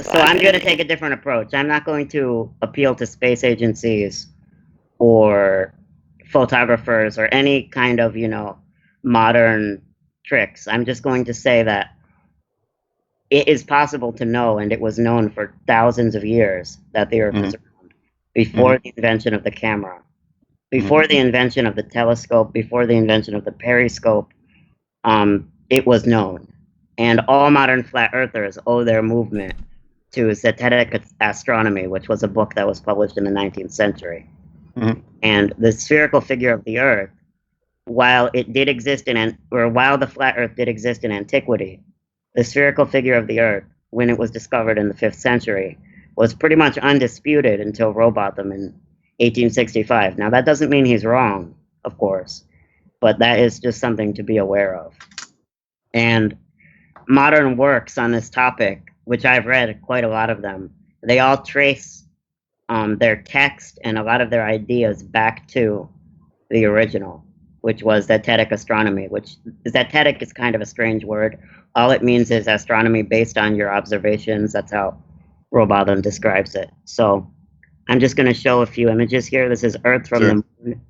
So I'm going to take a different approach. I'm not going to appeal to space agencies or photographers or any kind of, modern tricks. I'm just going to say that it is possible to know, and it was known for thousands of years, that the Earth is round before the invention of the camera, before the invention of the telescope, before the invention of the periscope. It was known. And all modern flat earthers owe their movement to zetetic astronomy, which was a book that was published in the 19th century. And the spherical figure of the Earth, while the flat Earth did exist in antiquity, the spherical figure of the Earth, when it was discovered in the 5th century, was pretty much undisputed until Robotham in 1865. Now, that doesn't mean he's wrong, of course, but that is just something to be aware of. And modern works on this topic, which I've read quite a lot of them, they all trace their text and a lot of their ideas back to the original, which was zetetic astronomy, which zetetic is kind of a strange word. All it means is astronomy based on your observations. That's how Robotham describes it. So I'm just going to show a few images here. This is Earth from the Moon,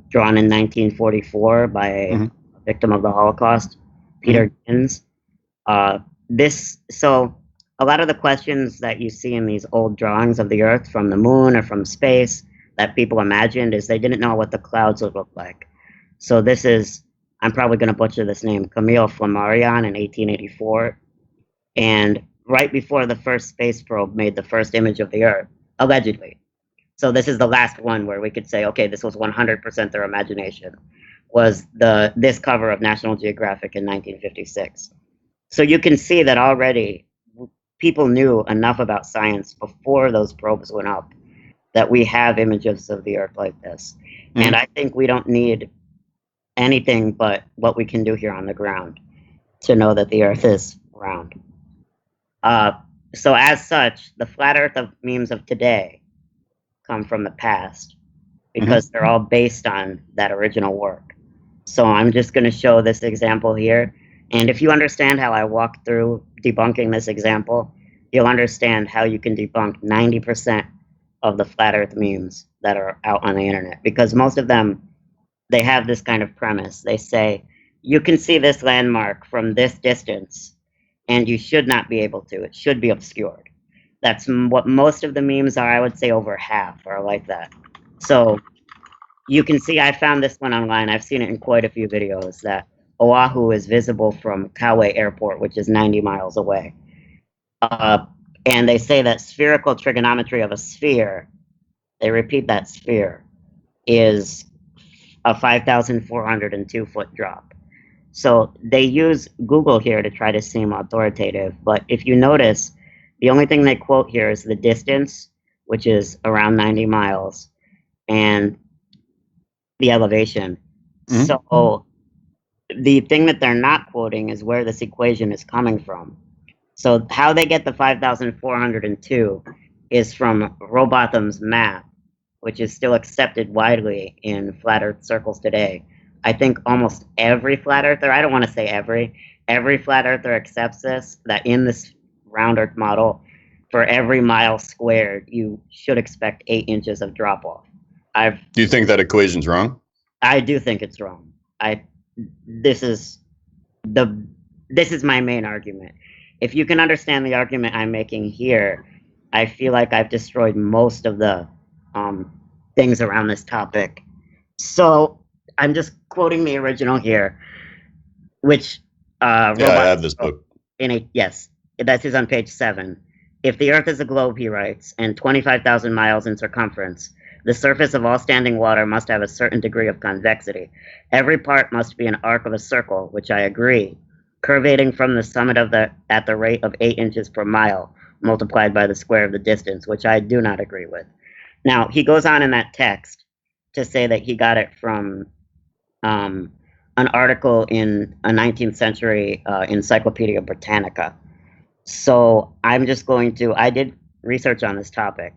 drawn in 1944 by a victim of the Holocaust, Peter Gins. So a lot of the questions that you see in these old drawings of the Earth from the Moon or from space that people imagined is they didn't know what the clouds would look like. So this is, I'm probably going to butcher this name, Camille Flammarion in 1884. And right before the first space probe made the first image of the Earth, allegedly. So this is the last one where we could say, okay, this was 100% their imagination, was this cover of National Geographic in 1956. So you can see that already people knew enough about science before those probes went up that we have images of the Earth like this. And I think we don't need anything but what we can do here on the ground to know that the Earth is round. So as such, the flat Earth memes of today come from the past because they're all based on that original work. So I'm just going to show this example here. And if you understand how I walk through debunking this example, you'll understand how you can debunk 90% of the flat Earth memes that are out on the internet. Because most of them, they have this kind of premise. They say, you can see this landmark from this distance, and you should not be able to. It should be obscured. That's what most of the memes are. I would say over half are like that. So you can see, I found this one online. I've seen it in quite a few videos, that Oahu is visible from Kauai Airport, which is 90 miles away. And they say that spherical trigonometry of a sphere, they repeat that sphere, is a 5,402-foot drop. So they use Google here to try to seem authoritative, but if you notice, the only thing they quote here is the distance, which is around 90 miles, and the elevation. So the thing that they're not quoting is where this equation is coming from. So how they get the 5,402 is from Robotham's map, which is still accepted widely in flat Earth circles today. I think almost every flat earther, I don't want to say every flat earther accepts this, that in this round Earth model, for every mile squared, you should expect 8 inches of drop off. Do you think that equation's wrong? I do think it's wrong. This is my main argument. If you can understand the argument I'm making here, I feel like I've destroyed most of the things around this topic. So I'm just quoting the original here, which I have this book. Yes, that is on page 7. If the Earth is a globe, he writes, and 25,000 miles in circumference, the surface of all standing water must have a certain degree of convexity. Every part must be an arc of a circle, which I agree, curvating from the summit at the rate of 8 inches per mile, multiplied by the square of the distance, which I do not agree with. Now, he goes on in that text to say that he got it from an article in a 19th century Encyclopedia Britannica. So I'm just I did research on this topic,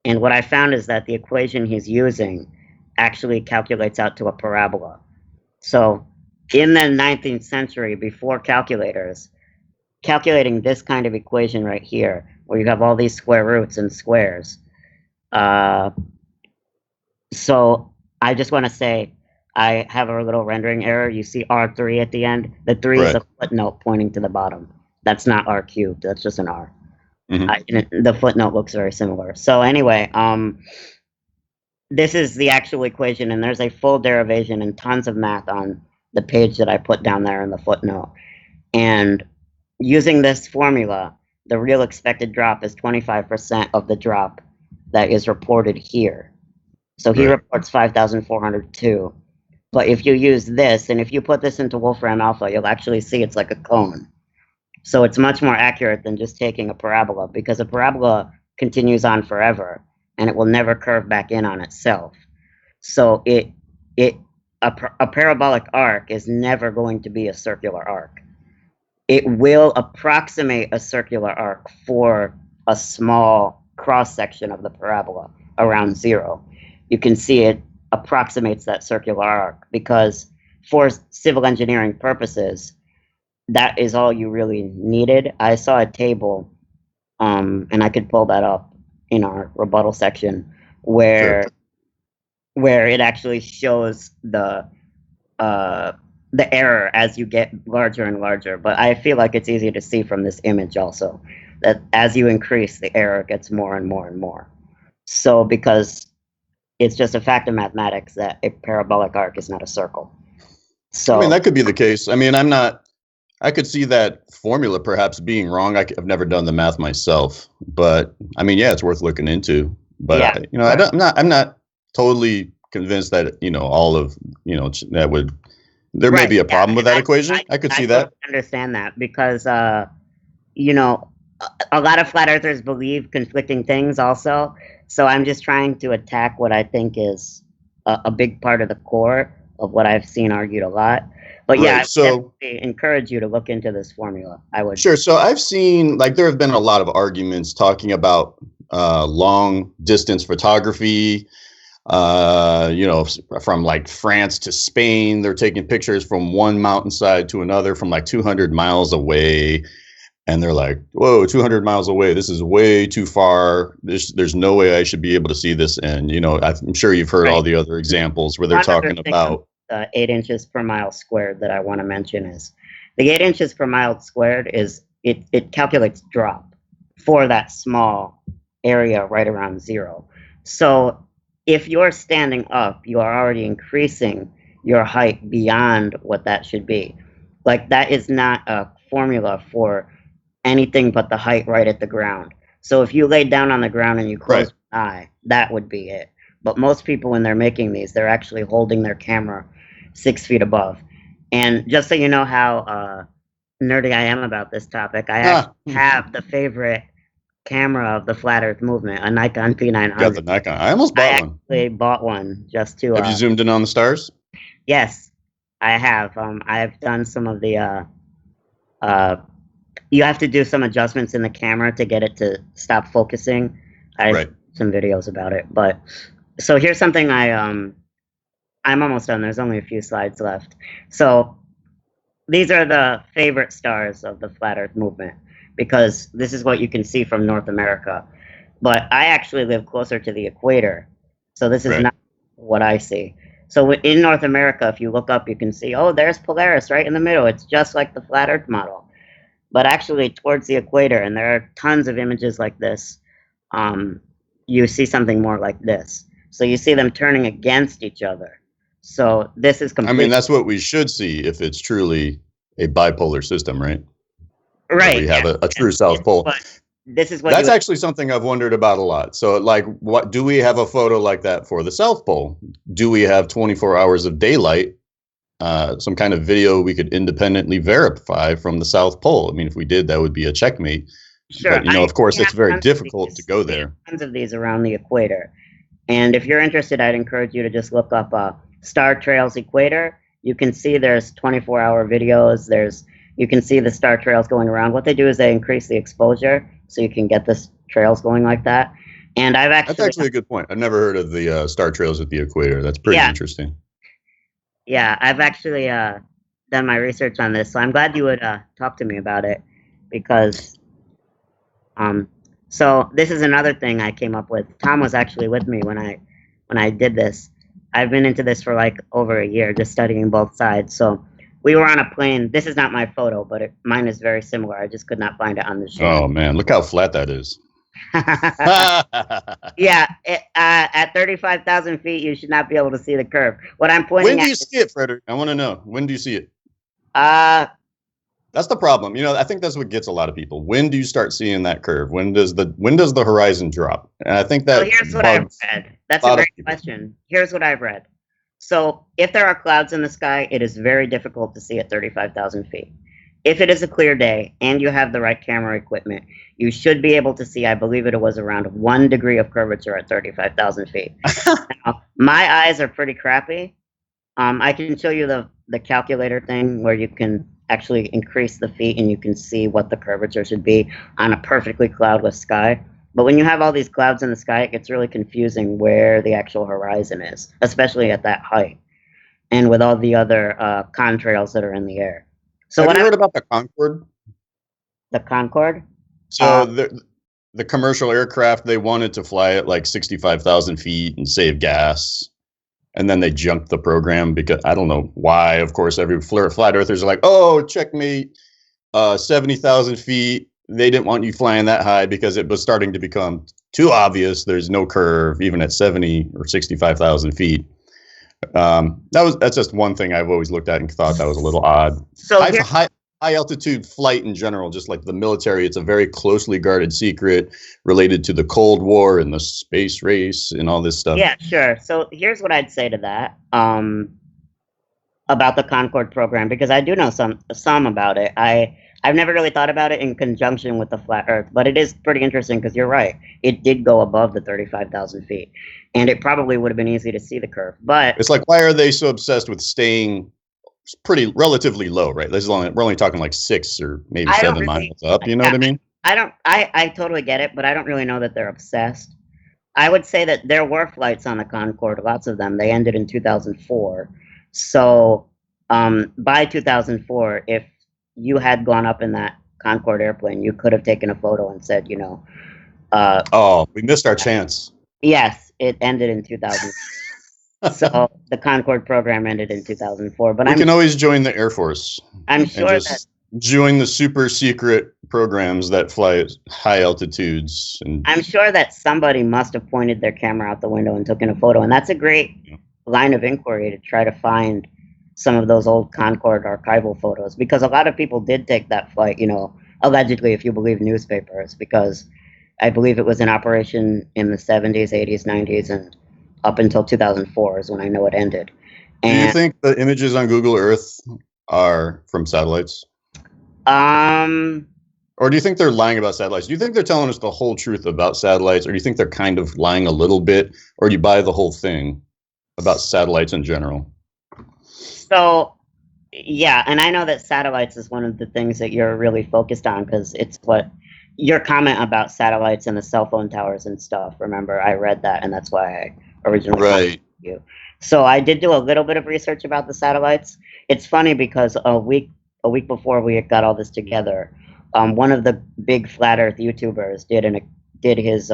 and what I found is that the equation he's using actually calculates out to a parabola. So in the 19th century, before calculators, calculating this kind of equation right here, where you have all these square roots and squares. So I just want to say I have a little rendering error. You see R3 at the end. The 3 is a footnote pointing to the bottom. That's not R cubed. That's just an R. The footnote looks very similar. So anyway, this is the actual equation, and there's a full derivation and tons of math on the page that I put down there in the footnote. And using this formula, the real expected drop is 25% of the drop that is reported here. So he reports 5,402. But if you use this, and if you put this into Wolfram Alpha, you'll actually see it's like a cone. So it's much more accurate than just taking a parabola, because a parabola continues on forever, and it will never curve back in on itself. So a parabolic arc is never going to be a circular arc. It will approximate a circular arc for a small cross-section of the parabola around 0. You can see it approximates that circular arc, because for civil engineering purposes, that is all you really needed. I saw a table, and I could pull that up in our rebuttal section, where it actually shows the error as you get larger and larger. But I feel like it's easy to see from this image also that as you increase, the error gets more and more and more. So because it's just a fact of mathematics that a parabolic arc is not a circle. So I mean, that could be the case. I mean, I could see that formula perhaps being wrong. I've never done the math myself, but I mean, yeah, it's worth looking into. But yeah, you know, I'm not totally convinced that all of that would. There may be a problem with that equation. I could see that. I understand that, because a lot of flat earthers believe conflicting things also. So I'm just trying to attack what I think is a big part of the core of what I've seen argued a lot. But yeah, so I encourage you to look into this formula. I would. Sure. So I've seen, there have been a lot of arguments talking about long distance photography. From France to Spain, they're taking pictures from one mountainside to another from 200 miles away. And they're like, whoa, 200 miles away. This is way too far. There's no way I should be able to see this. And, I'm sure you've heard all the other examples where they're talking about 8 inches per mile squared that I want to mention is the 8 inches per mile squared is it calculates drop for that small area right around 0. So if you're standing up, you are already increasing your height beyond what that should be. That is not a formula for anything but the height right at the ground. So if you laid down on the ground and you close your eye, that would be it. But most people, when they're making these, they're actually holding their camera 6 feet above. And just so you know how nerdy I am about this topic, I actually have the favorite camera of the flat earth movement, a Nikon P900. Got the Nikon. I almost bought one. I bought one just to. Have you zoomed in on the stars? Yes, I have. I've done some of the. You have to do some adjustments in the camera to get it to stop focusing. I've some videos about it, but so here's something I'm almost done. There's only a few slides left. So these are the favorite stars of the flat earth movement, because this is what you can see from North America. But I actually live closer to the equator, so this is not what I see. So in North America, if you look up, you can see, oh, there's Polaris right in the middle. It's just like the flat earth model. But actually towards the equator, and there are tons of images like this, you see something more like this. So you see them turning against each other. So this is completely... I mean, that's what we should see if it's truly a bipolar system, right? Right. We have a true South Pole. But this is what that's actually something I've wondered about a lot. So, what do we have a photo like that for the South Pole? Do we have 24 hours of daylight? Some kind of video we could independently verify from the South Pole. I mean, if we did, that would be a checkmate. Sure. But, of course, it's very difficult to go there. Tons of these around the equator. And if you're interested, I'd encourage you to just look up Star Trails Equator. You can see there's 24-hour videos. You can see the star trails going around. What they do is they increase the exposure so you can get the trails going like that. And that's actually a good point. I've never heard of the star trails at the equator. That's pretty interesting. Yeah, I've actually done my research on this, so I'm glad you would talk to me about it. because so this is another thing I came up with. Tom was actually with me when I did this. I've been into this for like over a year, just studying both sides. So we were on a plane. This is not my photo, but mine is very similar. I just could not find it on the show. Oh man, look how flat that is. Yeah, at 35,000 feet, you should not be able to see the curve. What I'm pointing When do at you see it, Fredrick? I want to know. When do you see it? That's the problem. You know, I think that's what gets a lot of people. When do you start seeing that curve? When does the horizon drop? And I think that. So here's what I've read. That's a great question. Here's what I've read. So if there are clouds in the sky, it is very difficult to see at 35,000 feet. If it is a clear day and you have the right camera equipment, you should be able to see, I believe it was around 1 degree of curvature at 35,000 feet. Now, my eyes are pretty crappy. I can show you the calculator thing where you can actually increase the feet and you can see what the curvature should be on a perfectly cloudless sky. But when you have all these clouds in the sky, it gets really confusing where the actual horizon is, especially at that height and with all the other contrails that are in the air. So have you heard about the Concorde? The Concorde? So the commercial aircraft, they wanted to fly at like 65,000 feet and save gas. And then they junked the program because I don't know why. Of course, every flat earthers are like, oh, checkmate, 70,000 feet. They didn't want you flying that high because it was starting to become too obvious. There's no curve, even at 70 or 65,000 feet. That's just one thing I've always looked at and thought that was a little odd. So high altitude flight in general, just like the military, it's a very closely guarded secret related to the Cold War and the space race and all this stuff. Yeah, sure. So here's what I'd say to that about the Concorde program, because I do know some about it. I've never really thought about it in conjunction with the flat Earth, but it is pretty interesting because you're right. It did go above the 35,000 feet, and it probably would have been easy to see the curve. But it's like, why are they so obsessed with staying relatively low, right? We're only talking like 6 or maybe 7 miles up. You know what I mean? I totally get it, but I don't really know that they're obsessed. I would say that there were flights on the Concorde, lots of them. They ended in 2004. So by 2004, if you had gone up in that Concorde airplane, you could have taken a photo and said, we missed our chance. Yes, it ended in 2000. So the Concorde program ended in 2004. But we can always join the Air Force. I'm sure that join the super secret programs that fly at high altitudes. And I'm sure that somebody must have pointed their camera out the window and taken a photo. And that's a great line of inquiry to try to find some of those old Concorde archival photos, because a lot of people did take that flight, allegedly, if you believe newspapers, because I believe it was in operation in the 70s, 80s, 90s, and up until 2004 is when I know it ended. And do you think the images on Google Earth are from satellites? Or do you think they're lying about satellites? Do you think they're telling us the whole truth about satellites, or do you think they're kind of lying a little bit, or do you buy the whole thing about satellites in general? So, yeah, and I know that satellites is one of the things that you're really focused on, because it's what your comment about satellites and the cell phone towers and stuff. Remember, I read that, and that's why I originally contacted you. So I did do a little bit of research about the satellites. It's funny because a week before we got all this together, one of the big flat Earth YouTubers did his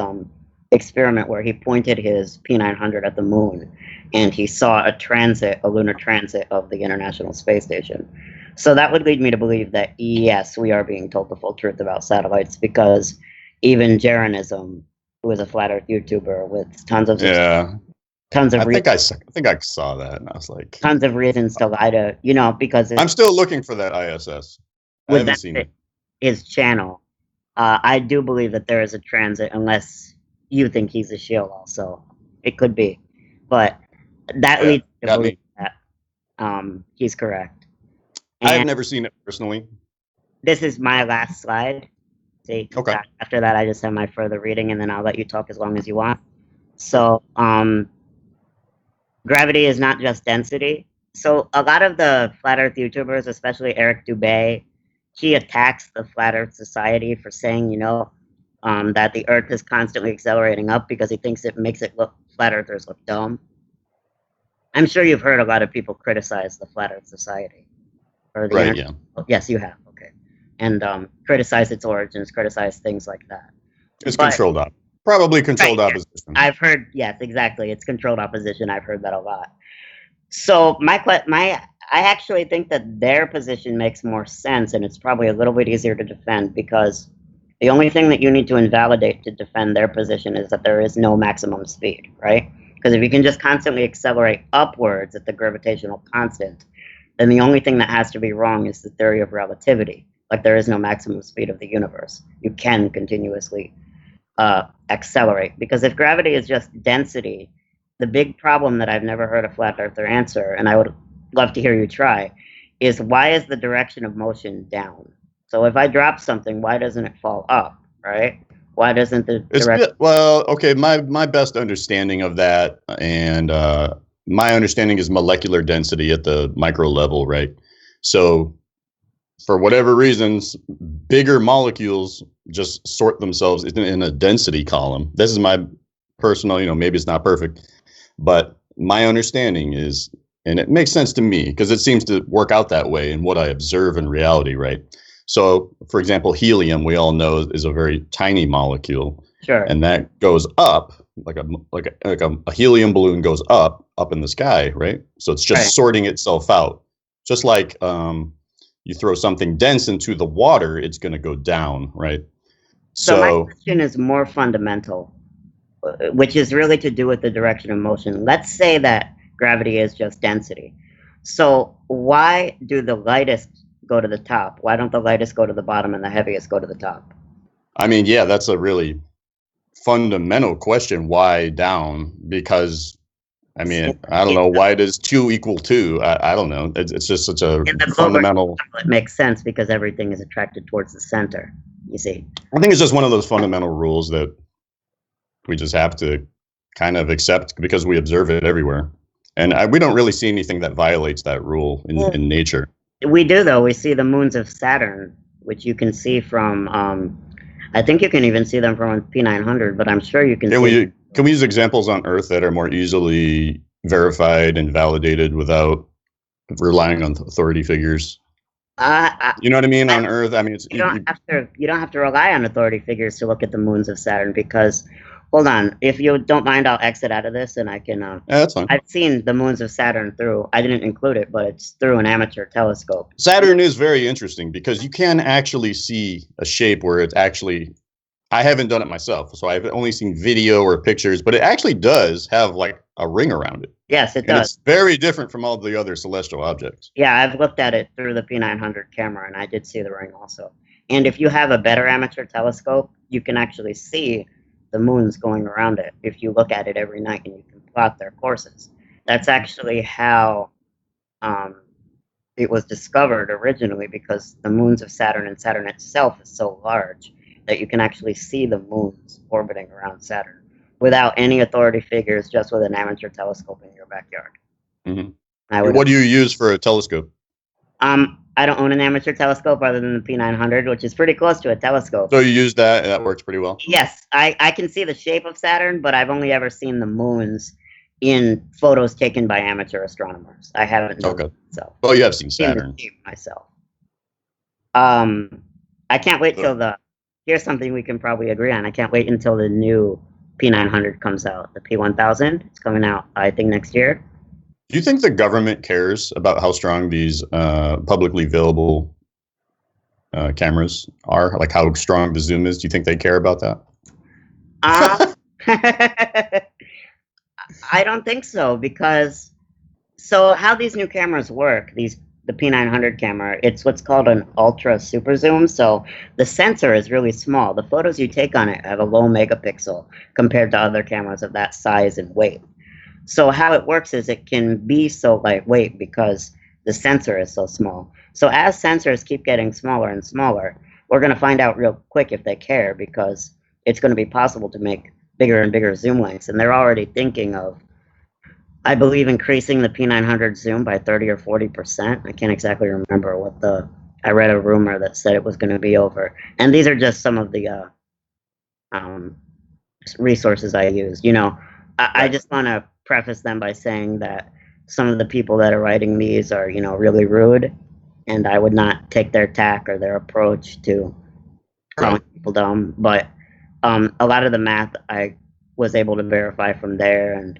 experiment where he pointed his P900 at the moon, and he saw a lunar transit of the International Space Station. So that would lead me to believe that, yes, we are being told the full truth about satellites, because even Jeranism, who is a flat Earth YouTuber with tons of I think I saw that, and I was like, tons of reasons to lie to, because I'm still looking for that ISS. I haven't seen it. His channel. I do believe that there is a transit, unless you think he's a shield also. It could be. But that leads me to believe that he's correct. And I've never seen it personally. This is my last slide. See, okay. After that, I just have my further reading, and then I'll let you talk as long as you want. So, gravity is not just density. So a lot of the flat Earth YouTubers, especially Eric Dubay, he attacks the Flat Earth Society for saying, that the Earth is constantly accelerating up, because he thinks it makes flat Earthers look dumb. I'm sure you've heard a lot of people criticize the Flat Earth Society. Or the right, yeah. Yes, you have. Okay. and criticize its origins, criticize things like that. It's controlled up. Probably controlled opposition. I've heard, yes, exactly. It's controlled opposition. I've heard that a lot. So I actually think that their position makes more sense, and it's probably a little bit easier to defend, because the only thing that you need to invalidate to defend their position is that there is no maximum speed, right? Because if you can just constantly accelerate upwards at the gravitational constant, then the only thing that has to be wrong is the theory of relativity. Like, there is no maximum speed of the universe. You can continuously accelerate, because if gravity is just density, the big problem that I've never heard a flat earther answer, and I would love to hear you try, is why is the direction of motion down? So if I drop something, why doesn't it fall up, right? Why doesn't the direction... Well, okay, my best understanding of that, and my understanding is molecular density at the micro level, right? So for whatever reasons, bigger molecules just sort themselves in a density column. This is my personal, maybe it's not perfect, but my understanding is, and it makes sense to me because it seems to work out that way in what I observe in reality, right? So, for example, helium, we all know, is a very tiny molecule. Sure. And that goes up, like a helium balloon goes up in the sky, right? So it's just sorting itself out. Just like you throw something dense into the water, it's going to go down, right? So my question is more fundamental, which is really to do with the direction of motion. Let's say that gravity is just density. So why do the lightest go to the top? Why don't the lightest go to the bottom and the heaviest go to the top? I mean, yeah, that's a really fundamental question. Why down? Because, I mean, I don't know. Why does 2 equal 2? I don't know. It's just such a fundamental... It makes sense because everything is attracted towards the center, you see. I think it's just one of those fundamental rules that we just have to kind of accept because we observe it everywhere. And we don't really see anything that violates that rule in nature. We do, though. We see the moons of Saturn, which you can see from, I think you can even see them from P900, but I'm sure you can see... Can we use examples on Earth that are more easily verified and validated without relying on authority figures? You know what I mean? On Earth, I mean, you don't have to rely on authority figures to look at the moons of Saturn, because... Hold on. If you don't mind, I'll exit out of this and I can... yeah, that's fine. I've seen the moons of Saturn through... I didn't include it, but it's through an amateur telescope. Saturn is very interesting because you can actually see a shape where it's actually... I haven't done it myself, so I've only seen video or pictures, but it actually does have like a ring around it. Yes, it does. It's very different from all the other celestial objects. Yeah, I've looked at it through the P900 camera, and I did see the ring also. And if you have a better amateur telescope, you can actually see the moons going around it if you look at it every night and you can plot their courses. That's actually how it was discovered originally, because the moons of Saturn and Saturn itself is so large that you can actually see the moons orbiting around Saturn without any authority figures, just with an amateur telescope in your backyard. Mm-hmm. What do you use for a telescope? I don't own an amateur telescope other than the P900, which is pretty close to a telescope. So you use that, and that works pretty well? Yes, I can see the shape of Saturn, but I've only ever seen the moons in photos taken by amateur astronomers. I haven't done it myself. Well, you have seen Saturn. Myself. I can't wait till here's something we can probably agree on. I can't wait until the new P900 comes out. The P1000, it's coming out, I think, next year. Do you think the government cares about how strong these publicly available cameras are? Like how strong the zoom is? Do you think they care about that? I don't think so, because how these new cameras work, the P900 camera, it's what's called an ultra super zoom. So the sensor is really small. The photos you take on it have a low megapixel compared to other cameras of that size and weight. So how it works is it can be so lightweight because the sensor is so small. So as sensors keep getting smaller and smaller, we're going to find out real quick if they care, because it's going to be possible to make bigger and bigger zoom lengths. And they're already thinking of, I believe, increasing the P900 zoom by 30 or 40%. I can't exactly remember I read a rumor that said it was going to be over. And these are just some of the resources I used. I just want to preface them by saying that some of the people that are writing these are, really rude and I would not take their tack or their approach to calling people dumb. But a lot of the math I was able to verify from there, and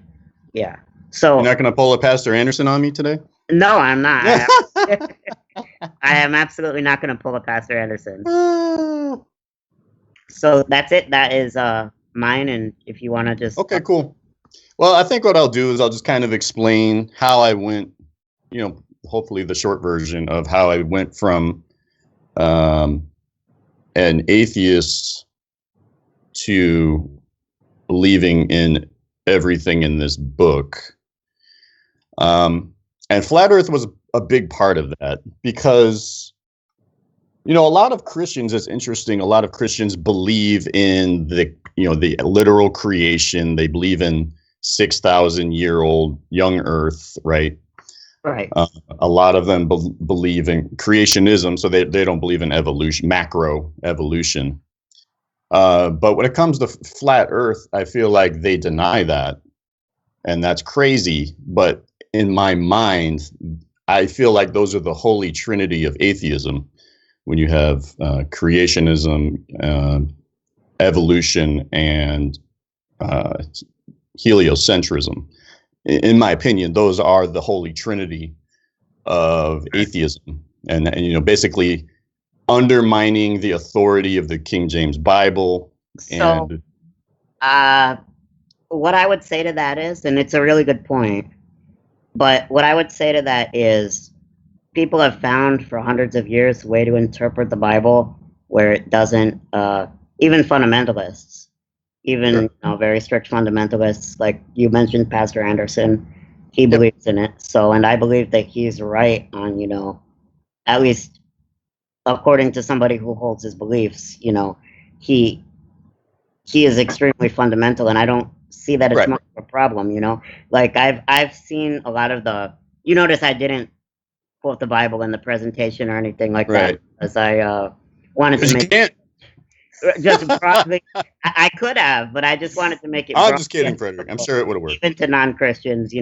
yeah. So you're not going to pull a Pastor Anderson on me today? No, I'm not. I am absolutely not going to pull a Pastor Anderson. So that's it. That is mine. And if you want to just okay, cool. Well, I think what I'll do is I'll just kind of explain how I went. Hopefully the short version of how I went from an atheist to believing in everything in this book. And Flat Earth was a big part of that because, a lot of Christians, it's interesting, a lot of Christians believe in the literal creation. They believe in 6,000-year-old young Earth, right? Right. A lot of them believe in creationism, so they don't believe in evolution, macro evolution. But when it comes to Flat Earth, I feel like they deny that. And that's crazy. But in my mind, I feel like those are the holy trinity of atheism. When you have creationism, evolution, and heliocentrism. In my opinion, those are the holy trinity of atheism. And basically undermining the authority of the King James Bible. So, what I would say to that is, and it's a really good point, but what I would say to that is people have found for hundreds of years a way to interpret the Bible where it doesn't, even fundamentalists, even very strict fundamentalists, like you mentioned Pastor Anderson, he believes in it. So, and I believe that he's right on, at least according to somebody who holds his beliefs, he is extremely fundamental, and I don't see that it's much of a problem, Like I've seen a lot of you notice I didn't quote the Bible in the presentation or anything like that, as I wanted to make just probably I could have, but I just wanted to make it. I'm just kidding, Fredrick. I'm sure it would have worked. Even to non-Christians,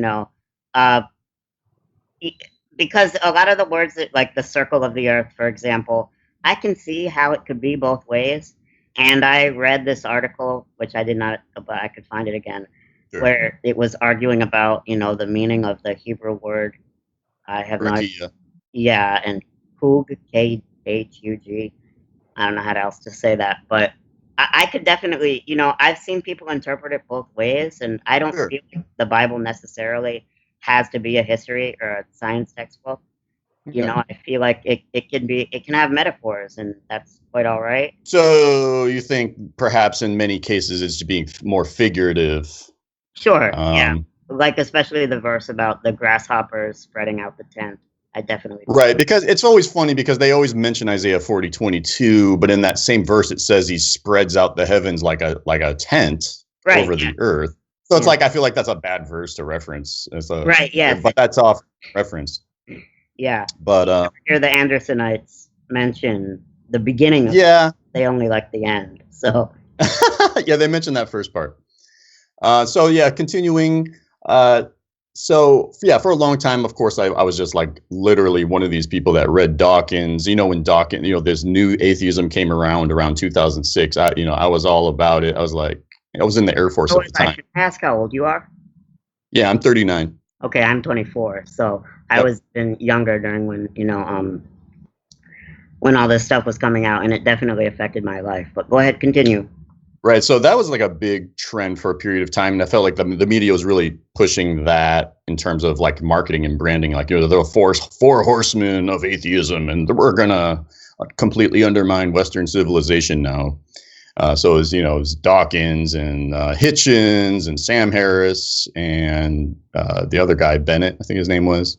because a lot of the words that, like the circle of the earth, for example, I can see how it could be both ways. And I read this article, which I did not, but I could find it again, where it was arguing about, the meaning of the Hebrew word. I have no idea. Yeah, and Hug, Khug. I don't know how else to say that, but I could definitely, I've seen people interpret it both ways, and I don't feel like the Bible necessarily has to be a history or a science textbook. I feel like it can have metaphors, and that's quite all right. So you think perhaps in many cases it's being more figurative? Sure, yeah. Like especially the verse about the grasshoppers spreading out the tent. I definitely do. Right, because it's always funny because they always mention Isaiah 40:22, but in that same verse it says he spreads out the heavens like a tent over the earth. So it's like I feel like that's a bad verse to reference. But that's off reference. Yeah. But hear the Andersonites mention the beginning of they only like the end. So they mentioned that first part. Continuing. For a long time, of course, I was just like literally one of these people that read Dawkins. When Dawkins, this new atheism came around 2006. I was all about it. I was in the Air Force at the time. I should ask how old you are. Yeah, I'm 39. Okay, I'm 24. So I was younger during when all this stuff was coming out, and it definitely affected my life. But go ahead, continue. Right. So that was like a big trend for a period of time. And I felt like the media was really pushing that in terms of like marketing and branding. Like, there are four horsemen of atheism, and we're going to completely undermine Western civilization now. So it was Dawkins and Hitchens and Sam Harris and the other guy, Bennett, I think his name was.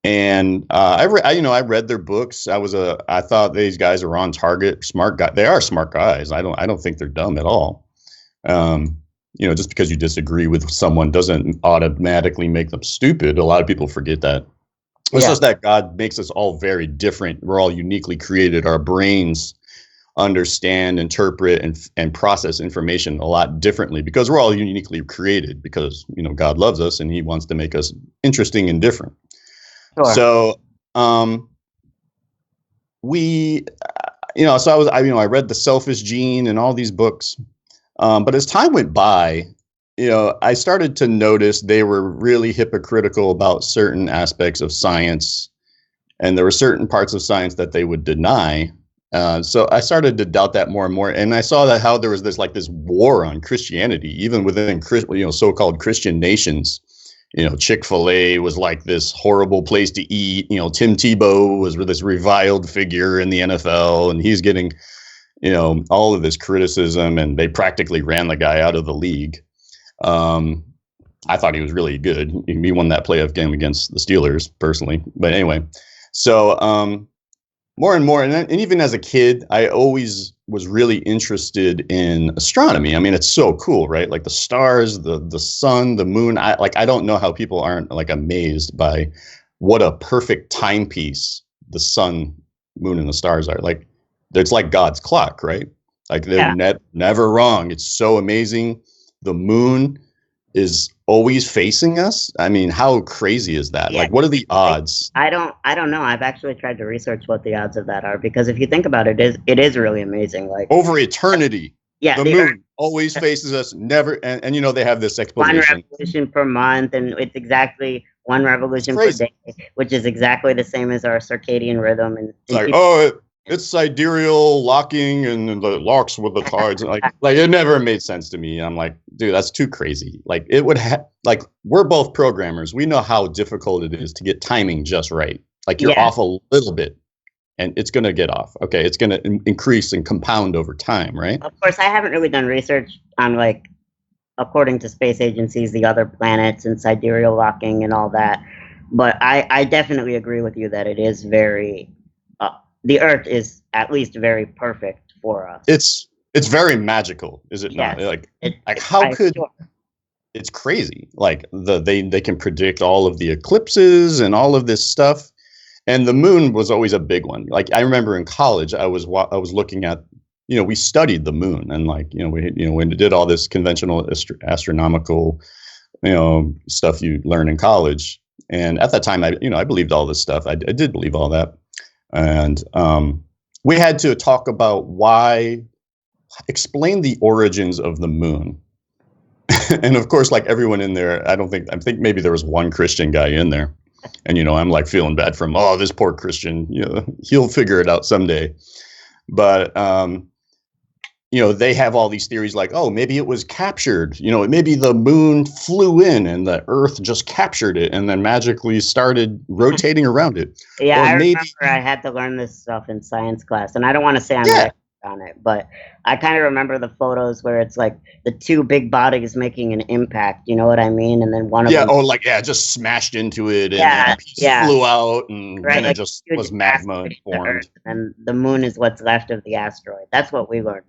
And I read their books. I thought these guys are on target, smart guys. They are smart guys. I don't think they're dumb at all. Just because you disagree with someone doesn't automatically make them stupid. A lot of people forget that. It's just that God makes us all very different. We're all uniquely created. Our brains understand, interpret, and process information a lot differently because we're all uniquely created because, God loves us and he wants to make us interesting and different. Sure. So, we, so I read The Selfish Gene and all these books. But as time went by, I started to notice they were really hypocritical about certain aspects of science. And there were certain parts of science that they would deny. So I started to doubt that more and more. And I saw that how there was this war on Christianity, even within so-called Christian nations. Chick-fil-A was like this horrible place to eat. Tim Tebow was this reviled figure in the NFL, and he's getting, all of this criticism, and they practically ran the guy out of the league. I thought he was really good. He won that playoff game against the Steelers, personally. But anyway, so more and more, and even as a kid, I always was really interested in astronomy. I mean, it's so cool, right? Like the stars, the sun, the moon. I don't know how people aren't amazed by what a perfect timepiece the sun, moon, and the stars are. Like, it's like God's clock, right? Like they're never wrong. It's so amazing. The moon is always facing us. I mean, how crazy is that? Like, what are the odds? I don't know. I've actually tried to research what the odds of that are, because if you think about it, it is really amazing. Like over eternity, the moon always faces us. Never, and they have this explanation. 1 revolution per month, and it's exactly 1 revolution per day, which is exactly the same as our circadian rhythm. And it's it's sidereal locking, and the locks with the tides. like it never made sense to me. I'm like, dude, that's too crazy. Like it would we're both programmers. We know how difficult it is to get timing just right. Like you're off a little bit, and it's going to get off. Okay, it's going to increase and compound over time, right? Of course, I haven't really done research on, according to space agencies, the other planets and sidereal locking and all that. But I definitely agree with you that it is very... the Earth is at least very perfect for us. It's very magical, is it not? It's crazy. Like they can predict all of the eclipses and all of this stuff, and the moon was always a big one. Like I remember in college, I was looking at, we studied the moon, and we did all this conventional astronomical, stuff you learn in college. And at that time, I believed all this stuff. I did believe all that. And we had to talk about explain the origins of the moon. And of course, like everyone in there, I think maybe there was one Christian guy in there. And, I'm feeling bad for him. Oh, this poor Christian, he'll figure it out someday. But, they have all these theories like, oh, maybe it was captured. Maybe the moon flew in and the Earth just captured it and then magically started rotating around it. Yeah, I remember I had to learn this stuff in science class, and I don't want to say I'm an expert on it, but I kind of remember the photos where it's like the 2 big bodies making an impact. You know what I mean? And then one of them, just smashed into it, and flew out, and then it just was magma formed. And the moon is what's left of the asteroid. That's what we learned.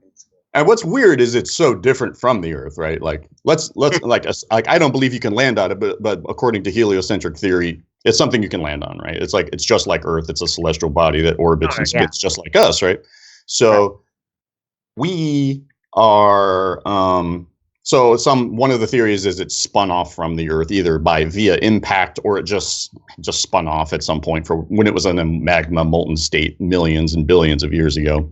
And what's weird is it's so different from the Earth, right? Like, let's I don't believe you can land on it, but according to heliocentric theory, it's something you can land on, right? It's just like Earth. It's a celestial body that orbits and spins just like us, right? So we are. One of the theories is it spun off from the Earth either via impact, or it just spun off at some point for when it was in a magma molten state millions and billions of years ago.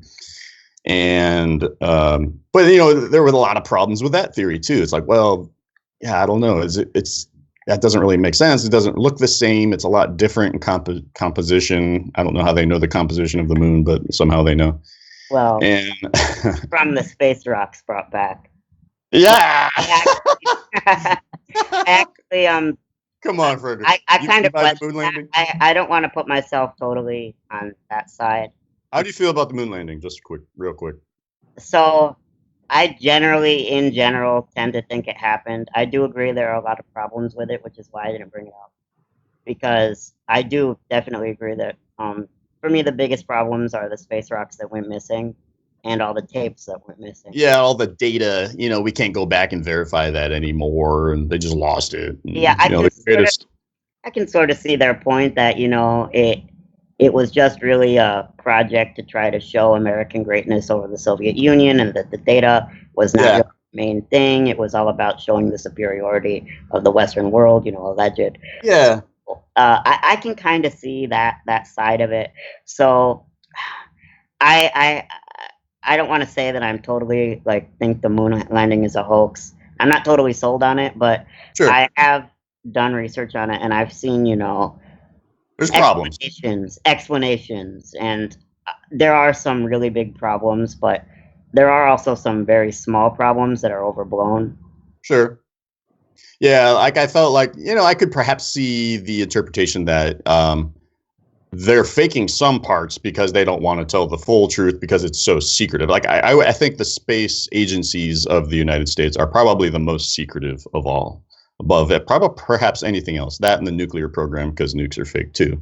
And but there were a lot of problems with that theory too. It's like, well, I don't know. That doesn't really make sense. It doesn't look the same. It's a lot different in composition. I don't know how they know the composition of the moon, but somehow they know. Well, and from the space rocks brought back. Yeah. Actually, come on, Fredrick. I kind of moon landing? I don't want to put myself totally on that side. How do you feel about the moon landing? Just real quick. So I in general, tend to think it happened. I do agree there are a lot of problems with it, which is why I didn't bring it up. Because I do definitely agree that, for me, the biggest problems are the space rocks that went missing and all the tapes that went missing. Yeah, all the data, we can't go back and verify that anymore, and they just lost it. And, I can sort of see their point that, it was just really a project to try to show American greatness over the Soviet Union, and that the data was not the main thing. It was all about showing the superiority of the Western world, alleged. Yeah. I can kind of see that side of it. So I I don't want to say that I'm totally like think the moon landing is a hoax. I'm not totally sold on it, but Sure, I have done research on it, and I've seen, there's problems. explanations, and there are some really big problems, but there are also some very small problems that are overblown. Sure. Yeah, like I felt like, I could perhaps see the interpretation that they're faking some parts because they don't want to tell the full truth because it's so secretive. Like I think the space agencies of the United States are probably the most secretive of all, above it, probably perhaps anything else. That and the nuclear program, because nukes are fake too.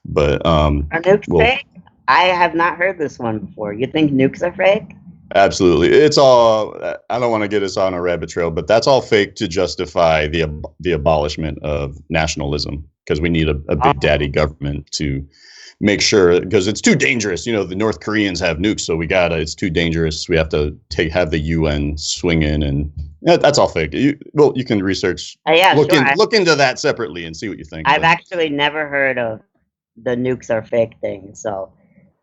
But Are nukes well, fake? I have not heard this one before. You think nukes are fake? absolutely, it's all. I don't want to get us on a rabbit trail, but that's all fake to justify the abolishment of nationalism because we need a big daddy government to make sure, because it's too dangerous. The North Koreans have nukes, so it's too dangerous. We have to have the UN swing in, and that's all fake. You can research, Yeah, sure. Look into that separately and see what you think. I've actually never heard of the nukes are fake thing. So,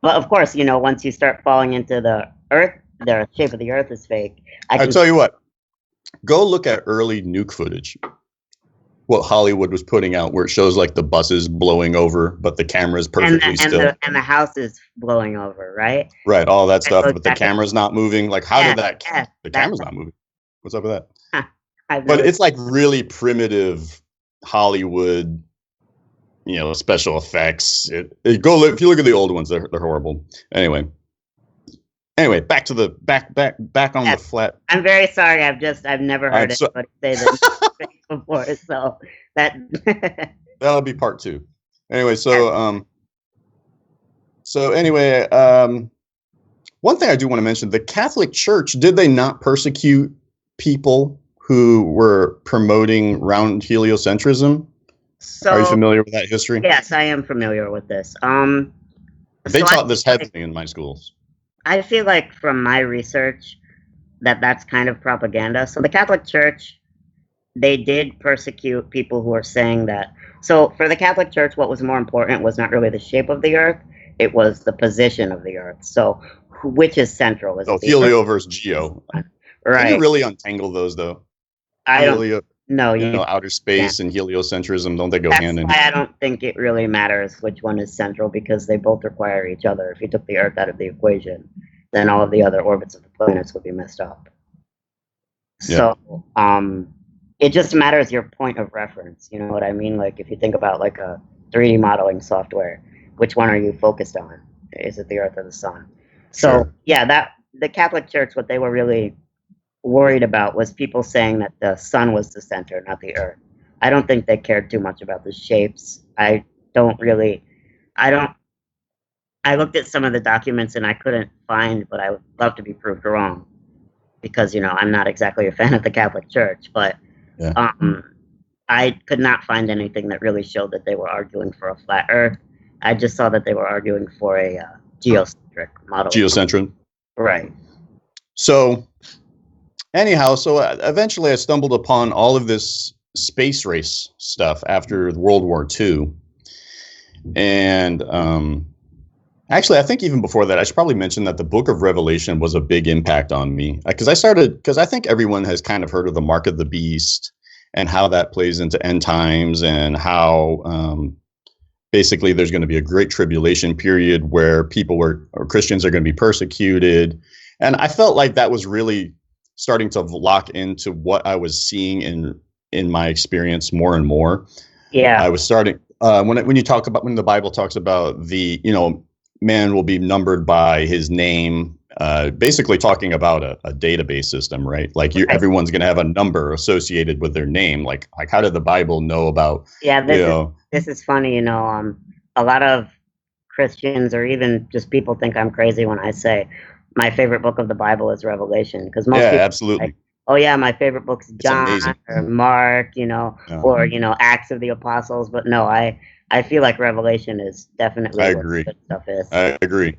but of course, once you start falling into the Earth, the shape of the Earth is fake. I tell you what, go look at early nuke footage. What Hollywood was putting out, where it shows like the buses blowing over, but the camera's perfectly still, and the house is blowing over, right? Right, all that stuff, but the camera's not moving. Like, how did that? Yeah, the camera's not moving. What's up with that? But it's like really primitive Hollywood, special effects. If you look at the old ones, they're horrible. Anyway, back to the back on the flat. I'm very sorry. I've never heard anybody say that before. So that'll be part 2. Anyway, one thing I do want to mention: the Catholic Church, did they not persecute people who were promoting round heliocentrism? So, are you familiar with that history? Yes, I am familiar with this. They taught this heavily in my schools. I feel like from my research that's kind of propaganda. So the Catholic Church, they did persecute people who were saying that. So for the Catholic Church, what was more important was not really the shape of the Earth, it was the position of the Earth. So which is central? Is helio versus geo. Right. Can you really untangle those, though? I don't know. Outer space and heliocentrism, don't they go hand in hand? I don't think it really matters which one is central, because they both require each other. If you took the Earth out of the equation, then all of the other orbits of the planets would be messed up. Yeah. So it just matters your point of reference. You know what I mean? Like if you think about like a 3D modeling software, which one are you focused on? Is it the Earth or the sun? So sure. Yeah, the Catholic Church, what they were really worried about was people saying that the sun was the center, not the Earth. I don't think they cared too much about the shapes. I looked at some of the documents and I couldn't find, but I would love to be proved wrong, because I'm not exactly a fan of the Catholic Church, but yeah. I could not find anything that really showed that they were arguing for a flat Earth. I just saw that they were arguing for a geocentric model. Geocentrism. Right. So anyhow, eventually I stumbled upon all of this space race stuff after World War II. And actually, I think even before that, I should probably mention that the Book of Revelation was a big impact on me. Because I think everyone has kind of heard of the Mark of the Beast and how that plays into end times, and how basically there's going to be a great tribulation period where Christians are going to be persecuted. And I felt like that was really starting to lock into what I was seeing in my experience more and more. Yeah, I was starting when the Bible talks about the man will be numbered by his name, basically talking about a database system, right? Like everyone's going to have a number associated with their name. Like how did the Bible know about? Yeah, this is funny. A lot of Christians, or even just people, think I'm crazy when I say my favorite book of the Bible is Revelation, because most people absolutely. Like, oh yeah, my favorite book's John or Mark, or Acts of the Apostles. But no, I feel like Revelation is definitely where the good stuff is. I agree.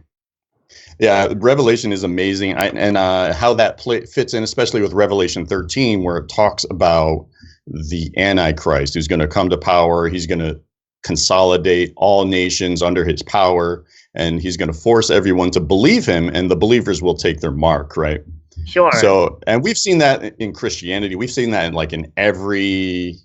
Yeah, Revelation is amazing, and how that fits in, especially with Revelation 13, where it talks about the Antichrist who's going to come to power. He's going to consolidate all nations under his power, and he's going to force everyone to believe him, and the believers will take their mark, right? Sure. So, and we've seen that in Christianity. We've seen that in every,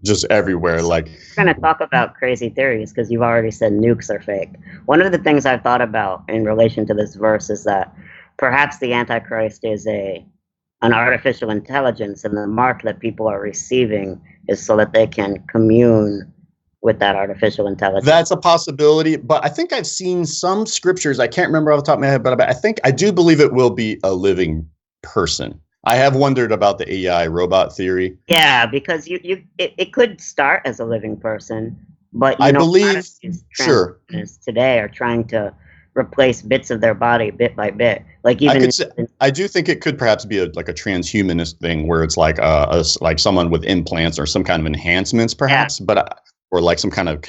just everywhere. Like, we're going to talk about crazy theories because you've already said nukes are fake. One of the things I've thought about in relation to this verse is that perhaps the Antichrist is an artificial intelligence, and the mark that people are receiving is so that they can commune with that artificial intelligence. That's a possibility, but I think I've seen some scriptures. I can't remember off the top of my head, but I do believe it will be a living person. I have wondered about the AI robot theory. Yeah, because it could start as a living person, but I believe sure today are trying to replace bits of their body bit by bit. Like even I do think it could perhaps be a transhumanist thing where it's like like someone with implants or some kind of enhancements, perhaps, but or like some kind of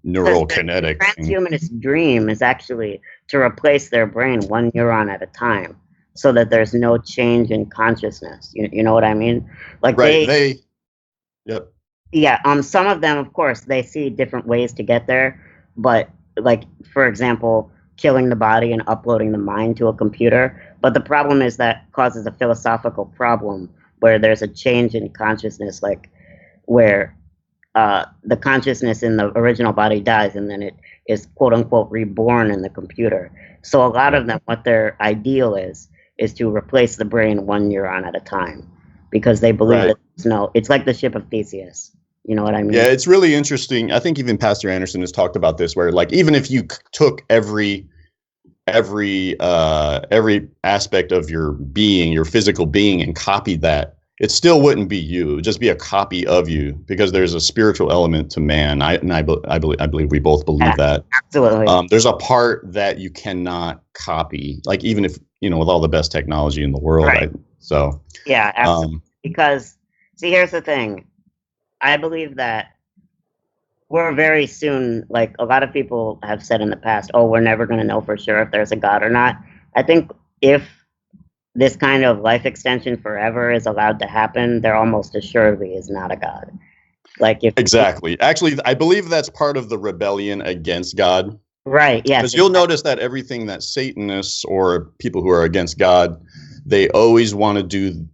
neural kinetic. The transhumanist dream is actually to replace their brain one neuron at a time, so that there's no change in consciousness. You know what I mean? Like yep. Yeah. Some of them, of course, they see different ways to get there, but like for example, killing the body and uploading the mind to a computer. But the problem is that causes a philosophical problem where there's a change in consciousness, like where the consciousness in the original body dies and then it is quote unquote reborn in the computer. So a lot of them, what their ideal is to replace the brain one neuron at a time, because they believe that it's like the ship of Theseus. You know what I mean? Yeah, it's really interesting. I think even Pastor Anderson has talked about this, where like even if you took every aspect of your being, your physical being, and copied that, it still wouldn't be you. It would just be a copy of you, because there's a spiritual element to man. I believe we both believe that. Absolutely. There's a part that you cannot copy, like even if with all the best technology in the world. Right. Yeah, absolutely. Because see, here's the thing. I believe that we're very soon, like a lot of people have said in the past, oh, we're never going to know for sure if there's a God or not. I think if this kind of life extension forever is allowed to happen, there almost assuredly is not a God. Like exactly. Actually, I believe that's part of the rebellion against God. Right. Yes. Because you'll notice that everything that Satanists or people who are against God, they always want to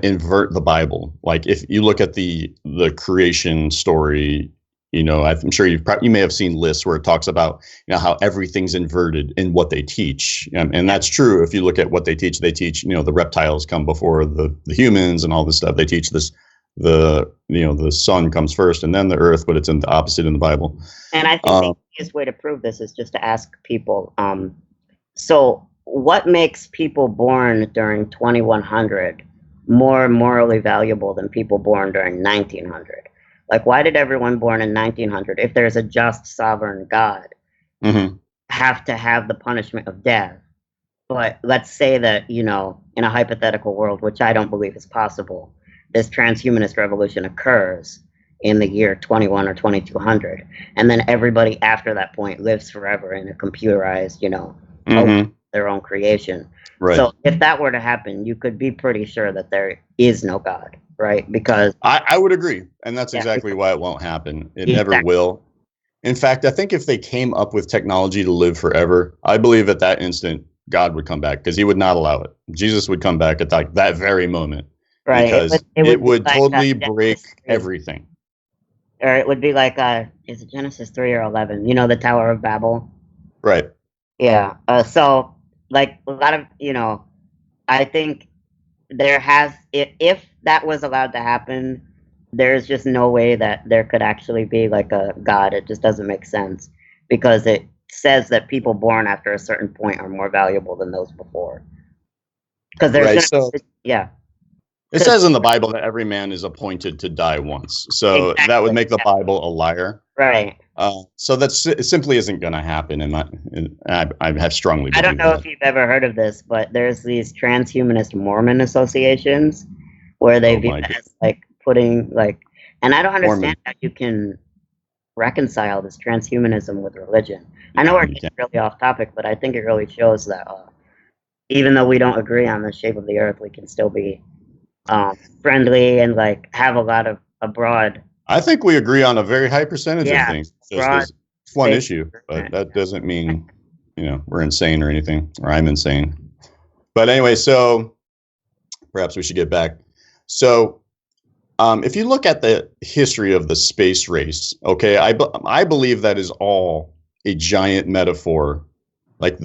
invert the Bible. Like if you look at the creation story, I'm sure you may have seen lists where it talks about how everything's inverted in what they teach, and that's true. If you look at what they teach the reptiles come before the humans and all this stuff. They teach this the sun comes first and then the earth, but it's in the opposite in the Bible. And I think the easiest way to prove this is just to ask people. So what makes people born during 2100 more morally valuable than people born during 1900? Like, why did everyone born in 1900, if there's a just sovereign God, have to have the punishment of death? But let's say that, in a hypothetical world, which I don't believe is possible, this transhumanist revolution occurs in the year 21 or 2200. And then everybody after that point lives forever in a computerized, their own creation. Right. So if that were to happen, you could be pretty sure that there is no God. Right, because I would agree, and that's exactly why it won't happen. It never will. In fact, I think if they came up with technology to live forever, I believe at that instant God would come back, because he would not allow it. Jesus would come back at that very moment, right? Because it would totally break everything. Or it would be like is it Genesis 3 or 11? The Tower of Babel. Right. Yeah. So like a lot of I think there has, if that was allowed to happen, there's just no way that there could actually be like a God. It just doesn't make sense, because it says that people born after a certain point are more valuable than those before. Because there's it says in the Bible that every man is appointed to die once, so exactly. That would make the Bible a liar. Right. So it simply isn't going to happen, and I have strongly. I don't know if you've ever heard of this, but there's these transhumanist Mormon associations where they view it as like putting and I don't understand how you can reconcile this transhumanism with religion. I know we're getting really off topic, but I think it really shows that even though we don't agree on the shape of the earth, we can still be friendly and have a broad I think we agree on a very high percentage of things. It's just broad this one space issue, but agreement. that doesn't mean, we're insane or anything, or I'm insane. But anyway, so perhaps we should get back. So if you look at the history of the space race, okay, I believe that is all a giant metaphor. Like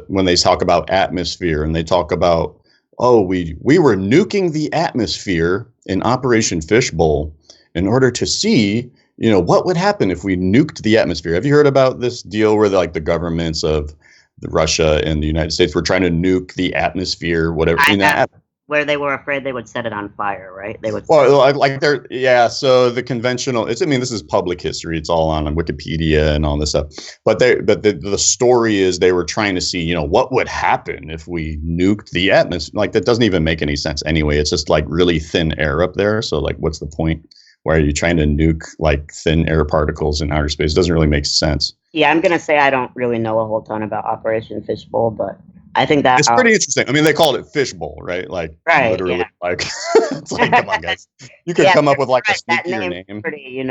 when they talk about atmosphere and they talk about, oh, we were nuking the atmosphere in Operation Fishbowl in order to see, what would happen if we nuked the atmosphere. Have you heard about this deal where the governments of Russia and the United States were trying to nuke the atmosphere, whatever? Where they were afraid they would set it on fire, right? They would. So the conventional. This is public history. It's all on Wikipedia and all this stuff. But the story is they were trying to see, what would happen if we nuked the atmosphere. Like, that doesn't even make any sense anyway. It's just like really thin air up there. So what's the point? Why are you trying to nuke thin air particles in outer space? It doesn't really make sense. Yeah, I'm gonna say I don't really know a whole ton about Operation Fishbowl, but I think that it's pretty interesting. They called it Fishbowl, right? Right, literally, yeah. It's come on, guys. You could come up with a sneakier name. Pretty,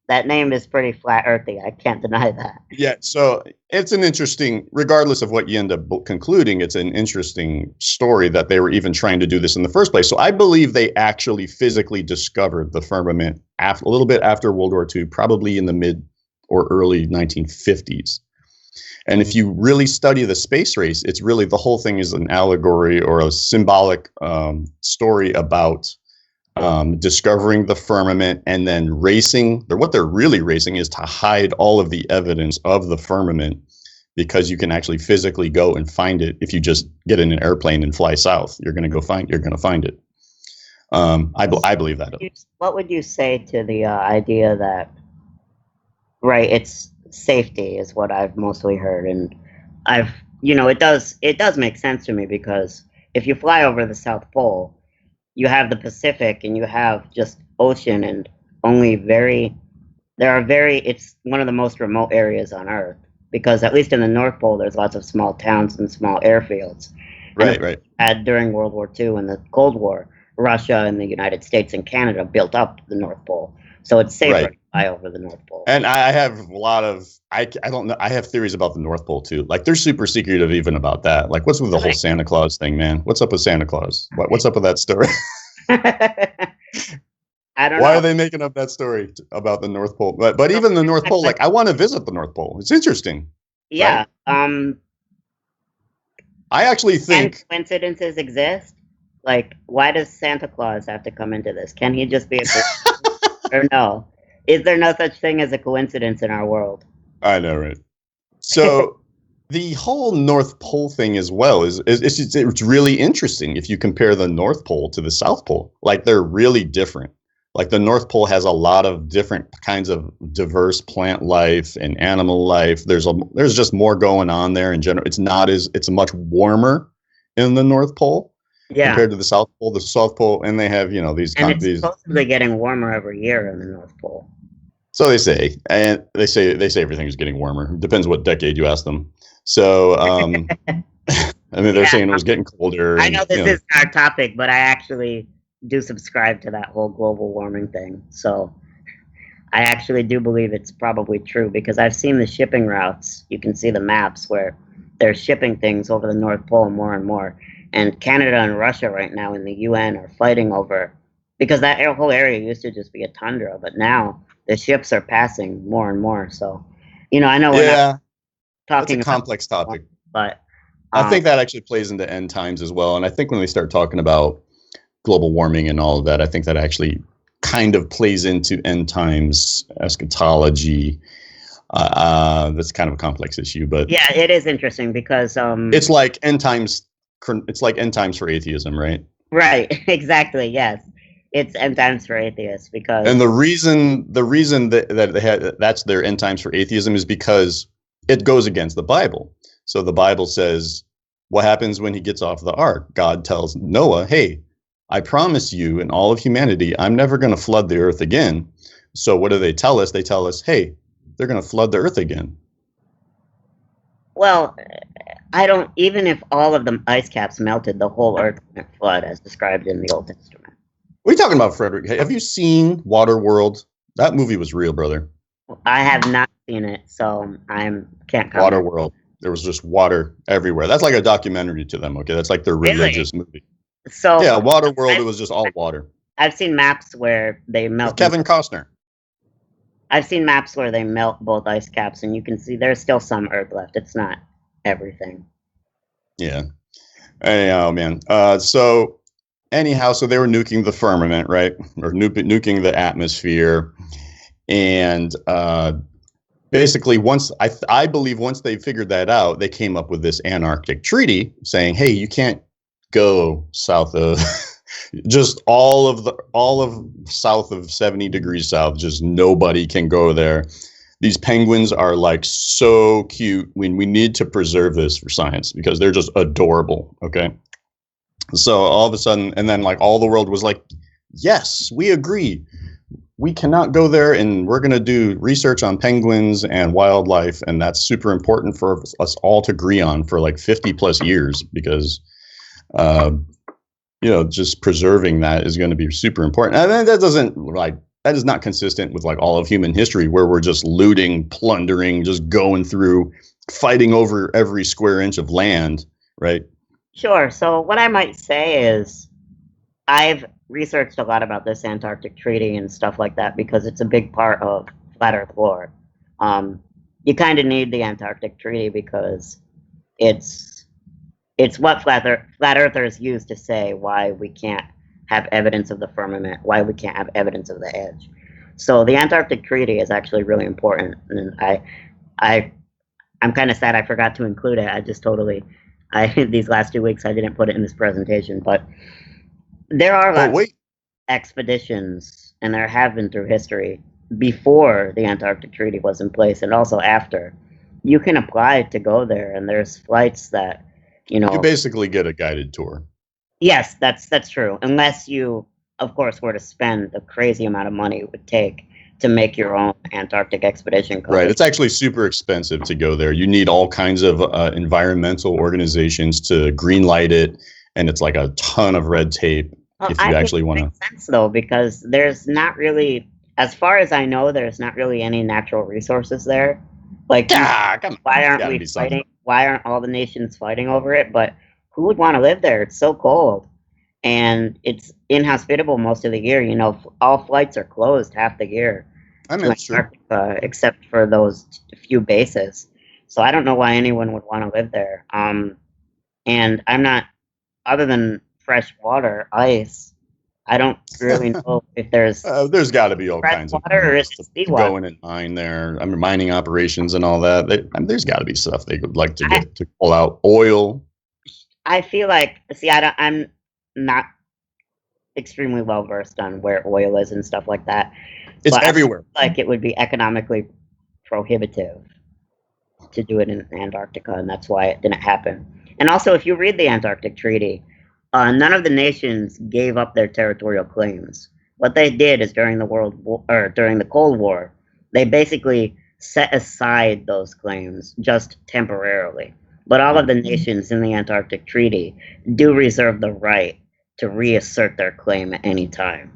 that name is pretty flat earthy. I can't deny that. Yeah, so it's an interesting, regardless of what you end up concluding, it's an interesting story that they were even trying to do this in the first place. So I believe they actually physically discovered the firmament a little bit after World War II, probably in the mid or early 1950s. And if you really study the space race, it's really, the whole thing is an allegory or a symbolic story about discovering the firmament and then racing. What they're really racing is to hide all of the evidence of the firmament, because you can actually physically go and find it. If you just get in an airplane and fly south, you're going to find it. I believe that. What would you say to the idea that, right, it's safety is what I've mostly heard, and it does make sense to me, because if you fly over the South Pole, you have the Pacific and you have just ocean, and it's one of the most remote areas on Earth, because at least in the North Pole there's lots of small towns and small airfields. Right. And during World War II and the Cold War, Russia and the United States and Canada built up the North Pole, so it's safer to fly over the North Pole. And I have a lot of I don't know. I have theories about the North Pole too. They're super secretive even about that. What's with the whole Santa Claus thing, man? What's up with Santa Claus? What's up with that story? I don't know. Why are they making up that story about the North Pole? But even the North Pole, I want to visit the North Pole. It's interesting. Yeah. Right? I actually think. Can coincidences exist? Why does Santa Claus have to come into this? Can he just be a or no? Is there no such thing as a coincidence in our world? I know, right? So the whole North Pole thing as well it's really interesting if you compare the North Pole to the South Pole. They're really different. The North Pole has a lot of different kinds of diverse plant life and animal life. There's just more going on there in general. It's much warmer in the North Pole compared to the South Pole. The South Pole, and they have these. And it's supposedly getting warmer every year in the North Pole. So they say, and they say everything is getting warmer. It depends what decade you ask them. So, they're saying it was getting colder. I know this is our topic, but I actually do subscribe to that whole global warming thing. So I actually do believe it's probably true, because I've seen the shipping routes. You can see the maps where they're shipping things over the North Pole more and more. And Canada and Russia right now in the UN are fighting over, because that whole area used to just be a tundra, but now the ships are passing more and more. So, I know we're not talking it's a complex topic, but I think that actually plays into end times as well. And I think when we start talking about global warming and all of that, I think that actually kind of plays into end times eschatology. That's kind of a complex issue, but yeah, it is interesting, because it's like end times. It's like end times for atheism, right? Right. Exactly. Yes, it's end times for atheists, because and the reason that they had that's their end times for atheism is because it goes against the Bible. So the Bible says, what happens when he gets off the ark? God tells Noah, "Hey, I promise you and all of humanity, I'm never going to flood the earth again." So what do they tell us? They tell us, hey, they're going to flood the earth again. Well, even if all of the ice caps melted, the whole earth would flood, as described in the Old Testament. What are you talking about, Fredrick? Have you seen Waterworld? That movie was real, brother. I have not seen it, so can't comment. Water World. There was just water everywhere. That's like a documentary to them. Okay, that's like their religious movie. So yeah, Water World. It was just all water. I've seen maps where they melt. With Kevin Costner. I've seen maps where they melt both ice caps, and you can see there's still some Earth left. It's not everything. Yeah. Oh man. So anyhow, so they were nuking the firmament, right? Or nuking the atmosphere, and basically, once I believe once they figured that out, they came up with this Antarctic treaty saying, "Hey, you can't go south of just all of south of 70 degrees south. Just nobody can go there. These penguins are like so cute. We need to preserve this for science because they're just adorable." Okay. So all of a sudden, and then like all the world was like, "Yes, we agree. We cannot go there, and we're going to do research on penguins and wildlife, and that's super important for us all to agree on for like 50 plus years because, just preserving that is going to be super important." And that is not consistent with like all of human history where we're just looting, plundering, just going through, fighting over every square inch of land, right? Sure. So what I might say is I've researched a lot about this Antarctic treaty and stuff like that because it's a big part of flat Earth lore. You kind of need the Antarctic treaty because it's what flat Earthers use to say why we can't have evidence of the firmament, why we can't have evidence of the edge. So the Antarctic treaty is actually really important, and I'm kind of sad I forgot to include it. These last 2 weeks I didn't put it in this presentation, but there are lots of expeditions, and there have been through history, before the Antarctic Treaty was in place and also after. You can apply to go there, and there's flights that, You basically get a guided tour. Yes, that's true. Unless you, of course, were to spend the crazy amount of money it would take to make your own Antarctic expedition. Right. It's actually super expensive to go there. You need all kinds of environmental organizations to green light it, and it's like a ton of red tape. If you actually want to. Makes sense though, because there's not really, as far as I know, there's not really any natural resources there. Like, why aren't we fighting? Why aren't all the nations fighting over it? But who would want to live there? It's so cold, and it's inhospitable most of the year. All flights are closed half the year. I mean, that's true. Except for those few bases. So I don't know why anyone would want to live there. And I'm not, other than fresh water, ice, I don't really know if there's got to be all kinds of water or is it seawater? Going and mine there. I mean, mining operations and all that. There's got to be stuff they would like to get to pull out. Oil. I feel like, I'm not extremely well versed on where oil is and stuff like that. It's everywhere. Like it would be economically prohibitive to do it in Antarctica, and that's why it didn't happen. And also, if you read the Antarctic Treaty, none of the nations gave up their territorial claims. What they did is during the Cold War, they basically set aside those claims just temporarily. But all of the nations in the Antarctic Treaty do reserve the right to reassert their claim at any time.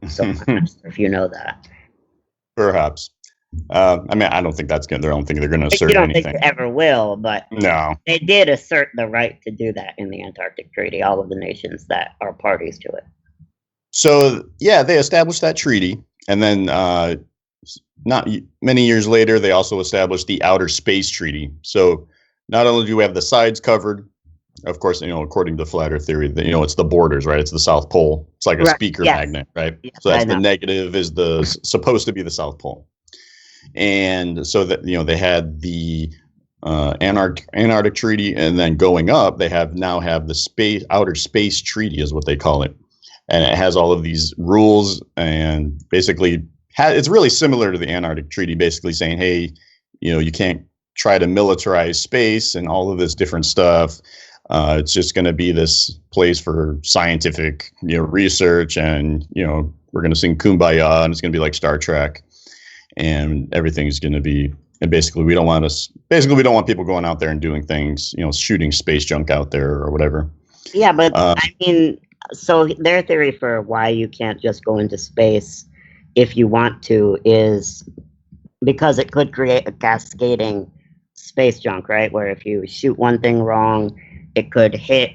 So I'm not sure if you know that. Perhaps. I mean, I don't think that's good. I don't think they're going to assert anything. You don't think they ever will, but no, they did assert the right to do that in the Antarctic Treaty, all of the nations that are parties to it. So, yeah, they established that treaty. And then not many years later, they also established the Outer Space Treaty. So not only do we have the sides covered, of course, according to flat Earth theory, it's the borders, right? It's the South Pole. It's like a speaker magnet, right? Yes, so that's the negative is supposed to be the South Pole. And so that, they had the Antarctic Treaty, and then going up, they now have the Outer Space Treaty is what they call it. And it has all of these rules, and basically it's really similar to the Antarctic Treaty, basically saying, hey, you can't try to militarize space and all of this different stuff. It's just going to be this place for scientific, research, and we're going to sing Kumbaya, and it's going to be like Star Trek, and everything's going to be. And basically, we don't want people going out there and doing things, shooting space junk out there or whatever. Yeah, but I mean, so their theory for why you can't just go into space if you want to, is because it could create a cascading space junk, right? Where if you shoot one thing wrong, it could hit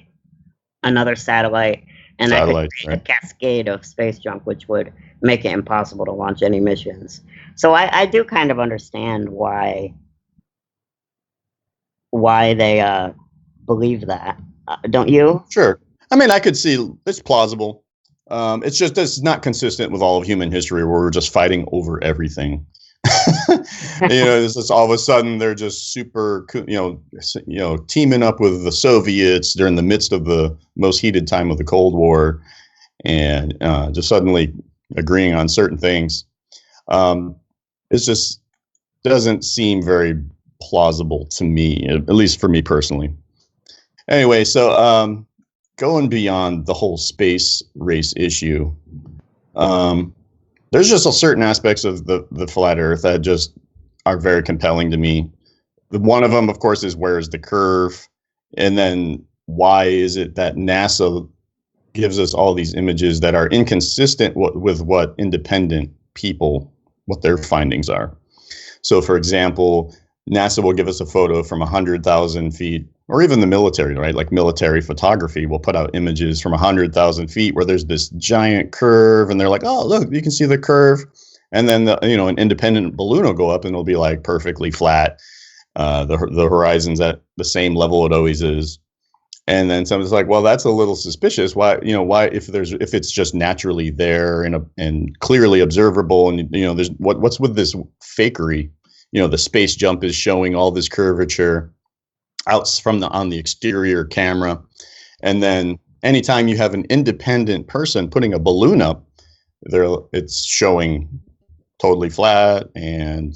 another satellite, and that could create a cascade of space junk, which would make it impossible to launch any missions. So I do kind of understand why they believe that. Don't you? Sure. I mean, I could see it's plausible. It's just it's not consistent with all of human history where we're just fighting over everything. It's just all of a sudden they're just super, teaming up with the Soviets during the midst of the most heated time of the Cold War, and just suddenly agreeing on certain things. It just doesn't seem very plausible to me, at least for me personally. Anyway, so going beyond the whole space race issue, there's just a certain aspects of the flat Earth that just are very compelling to me. One of them, of course, is where's the curve? And then why is it that NASA gives us all these images that are inconsistent with what independent people, what their findings are? So, for example, NASA will give us a photo from 100,000 feet, or even the military, right? Like military photography will put out images from 100,000 feet where there's this giant curve, and they're like, oh, look, you can see the curve. And then, an independent balloon will go up and it'll be like perfectly flat. The horizon's at the same level it always is. And then someone's like, well, that's a little suspicious. Why, if it's just naturally there and clearly observable, and, there's what's with this fakery? The space jump is showing all this curvature out on the exterior camera. And then anytime you have an independent person putting a balloon up there, it's showing totally flat. And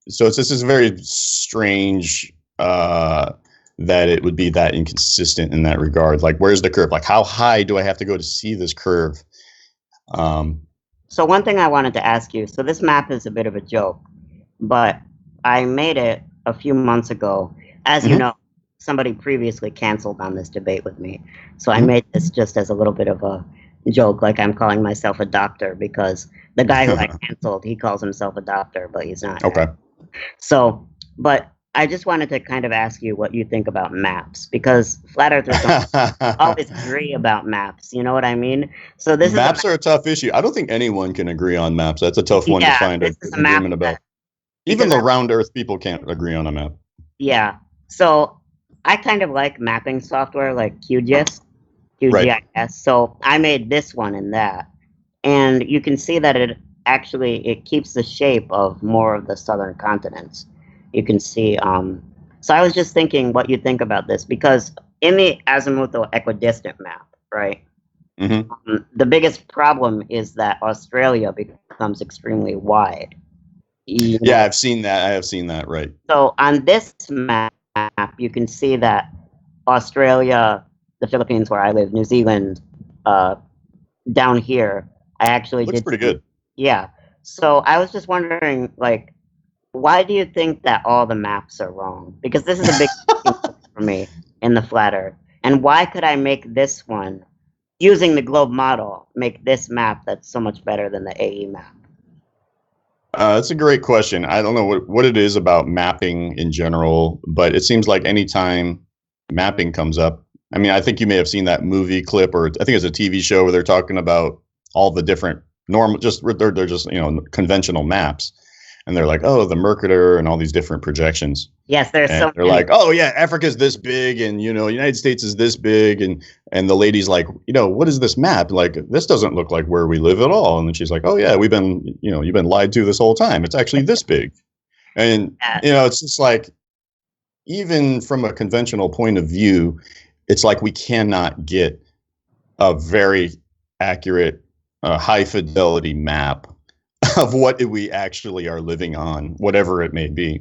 so this is very strange that it would be that inconsistent in that regard. Like, where's the curve? Like, how high do I have to go to see this curve? So one thing I wanted to ask you, so this map is a bit of a joke, but I made it a few months ago. As you know, somebody previously canceled on this debate with me. So I made this just as a little bit of a joke, like I'm calling myself a doctor, because the guy who I canceled, he calls himself a doctor, but he's not. Okay. So, but I just wanted to kind of ask you what you think about maps, because flat earthers don't always agree about maps. You know what I mean? So this maps are a tough issue. I don't think anyone can agree on maps. That's a tough one to find an agreement about. Even the round earth people can't agree on a map. Yeah. So I kind of like mapping software like QGIS. Right. So I made this one in that. And you can see that it keeps the shape of more of the southern continents. You can see, so I was just thinking what you think about this, because in the azimuthal equidistant map, right, the biggest problem is that Australia becomes extremely wide. Yeah, I've seen that. I have seen that, right. So on this map, you can see that Australia, the Philippines, where I live, New Zealand, down here, I actually looks pretty good. Yeah. So I was just wondering, like, why do you think that all the maps are wrong? Because this is a big thing for me in the flat Earth. And why could I make this one, using the globe model, make this map that's so much better than the AE map? That's a great question. I don't know what it is about mapping in general, but it seems like anytime mapping comes up, I mean, I think you may have seen that movie clip, or I think it's a TV show where they're talking about all the different they're just conventional maps, and they're like, oh, the Mercator and all these different projections. Yes, they're like, oh yeah, Africa's this big, and United States is this big, and the lady's like, what is this map? Like, this doesn't look like where we live at all. And then she's like, oh yeah, you've been lied to this whole time. It's actually this big. And it's just like, even from a conventional point of view, it's like we cannot get a very accurate, high fidelity map of what we actually are living on, whatever it may be.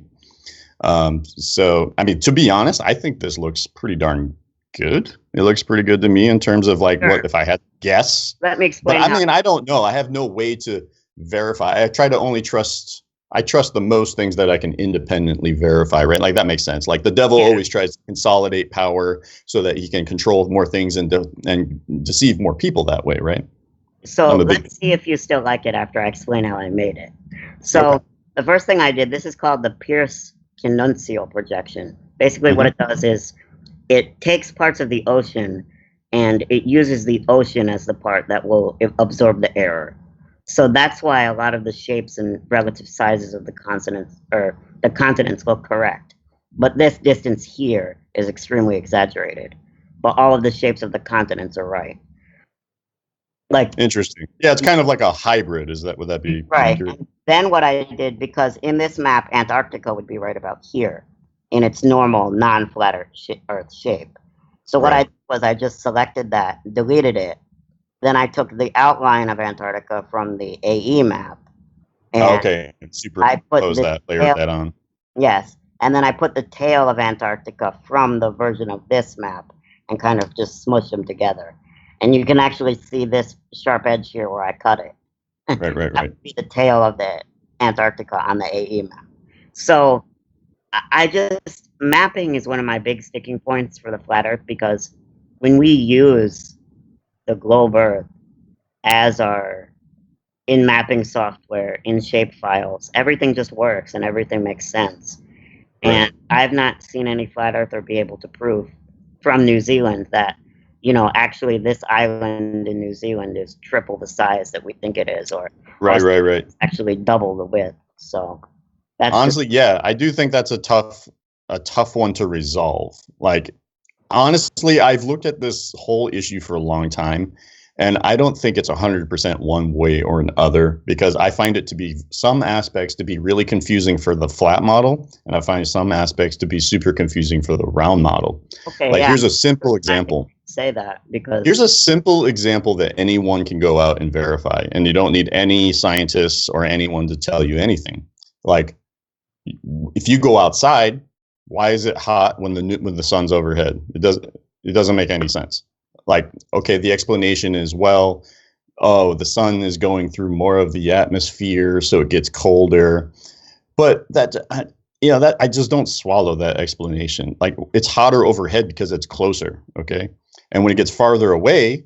So, I mean, to be honest, I think this looks pretty darn good. It looks pretty good to me in terms of like, what if I had to guess? Let me explain. But I mean, I don't know. I have no way to verify. I try to only trust the most things that I can independently verify, right? Like, that makes sense. Like, the devil always tries to consolidate power so that he can control more things and deceive more people that way, right? So I'm a big. let's see if you still like it after I explain how I made it. So Okay. the first thing I did, this is called the Pierce-Canuncio projection. Basically, what Hmm. it does is it takes parts of the ocean and it uses the ocean as the part that will absorb the error. So that's why a lot of the shapes and relative sizes of the continents look correct. But this distance here is extremely exaggerated. But all of the shapes of the continents are right. Like, Interesting. Yeah, it's kind of like a hybrid. Would that be right. accurate? And then what I did, because in this map, Antarctica would be right about here in its normal non-flat Earth shape. So what I Right. did was I just selected that, deleted it. Then I took the outline of Antarctica from the AE map and Okay. I put Superimpose the that, layer tail, that on. yes, and then I put the tail of Antarctica from the version of this map and kind of just smushed them together. And you can actually see this sharp edge here where I cut it. Right, right, That right. would be the tail of the Antarctica on the AE map. So I just mapping is one of my big sticking points for the flat Earth because when we use the globe Earth as our in mapping software in shape files, everything just works and everything makes sense. Right. And I've not seen any flat earther be able to prove from New Zealand that, actually this island in New Zealand is triple the size that we think it is, or Right, right, right. actually double the width. So that's just Honestly, yeah, I do think that's a tough one to resolve. Like, honestly, I've looked at this whole issue for a long time, and I don't think it's 100% one way or another because I find it to be some aspects to be really confusing for the flat model, and I find some aspects to be super confusing for the round model. okay. Like, Yeah, here's a simple example. say that because Here's a simple example that anyone can go out and verify, and you don't need any scientists or anyone to tell you anything. Like, if you go outside, why is it hot when the sun's overhead? It doesn't make any sense. Like, okay, the explanation is, well, oh, the sun is going through more of the atmosphere, so it gets colder. But that I just don't swallow that explanation. Like, it's hotter overhead because it's closer, okay? And when it gets farther away,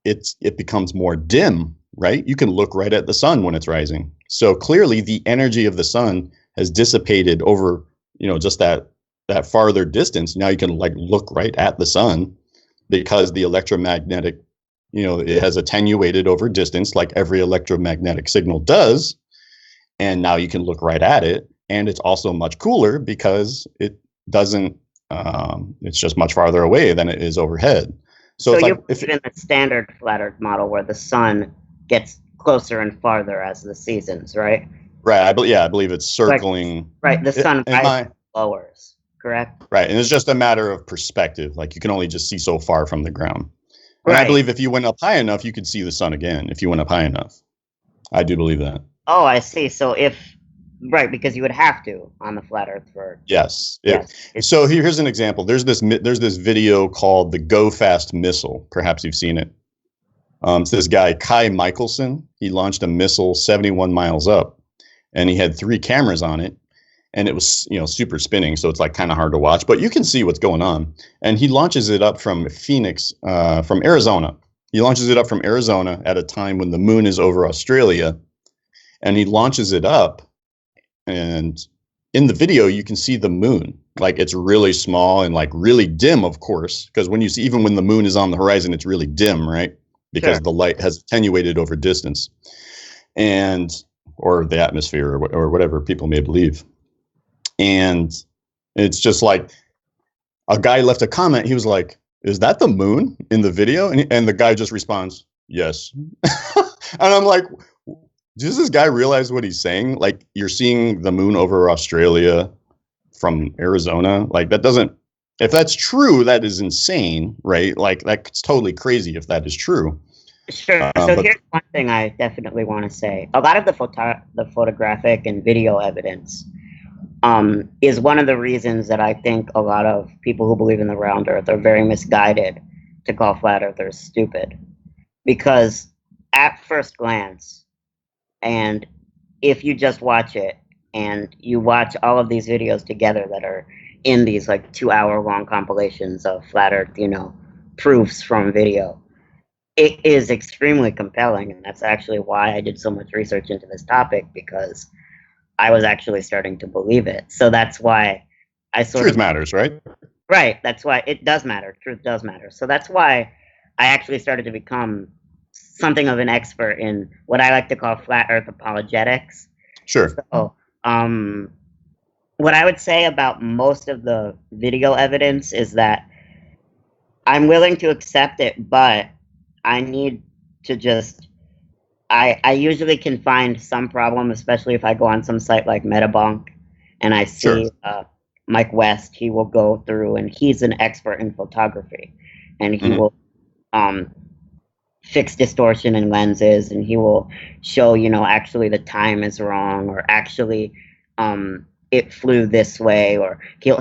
it becomes more dim, right? You can look right at the sun when it's rising. So clearly the energy of the sun has dissipated over, just that farther distance. Now you can like look right at the sun because the electromagnetic, it has attenuated over distance like every electromagnetic signal does. And now you can look right at it. And it's also much cooler because it doesn't, it's just much farther away than it is overhead. So so it's you're like if in the standard flat Earth model where the sun gets closer and farther as the seasons, right? right, I believe it's Like, circling. right, the sun Am rises I and lowers, correct? right? And it's just a matter of perspective. Like you can only just see so far from the ground. And I Right. believe if you went up high enough, you could see the sun again. If you went up high enough, I do believe that. Oh, I see. So right, because you would have to on the flat Earth for Yes. yes. So here's an example. There's this video called the Go Fast Missile. Perhaps you've seen it. It's this guy Kai Michelson. He launched a missile 71 miles up, and he had 3 cameras on it, and it was super spinning, so it's like kind of hard to watch, but you can see what's going on. And he launches it up from from Arizona. He launches it up from Arizona at a time when the moon is over Australia, and he launches it up, and in the video you can see the moon. Like it's really small and like really dim, of course, because even when the moon is on the horizon, it's really dim, right? Because Sure. the light has attenuated over distance, or the atmosphere, or whatever people may believe. And it's just like a guy left a comment. He was like, "Is that the moon in the video?" And the guy just responds, "Yes." And I'm like, does this guy realize what he's saying? Like, you're seeing the moon over Australia from Arizona. Like, that doesn't, if that's true, that is insane, right? Like, that's totally crazy if that is true. Sure. So here's one thing I definitely want to say. A lot of the photographic and video evidence is one of the reasons that I think a lot of people who believe in the round earth are very misguided to call flat earthers stupid. Because at first glance, and if you just watch it and you watch all of these videos together that are in these like 2-hour long compilations of flat earth, proofs from video, it is extremely compelling, and that's actually why I did so much research into this topic, because I was actually starting to believe it. So that's why I sort Truth of matters, right? right. That's why it does matter. Truth does matter. So that's why I actually started to become something of an expert in what I like to call flat Earth apologetics. Sure. So, what I would say about most of the video evidence is that I'm willing to accept it, but I need to just I usually can find some problem, especially if I go on some site like Metabunk and I Sure. see Mike West. He will go through, and he's an expert in photography, and he will um, fix distortion in lenses, and he will show, actually the time is wrong, or actually it flew this way, or he'll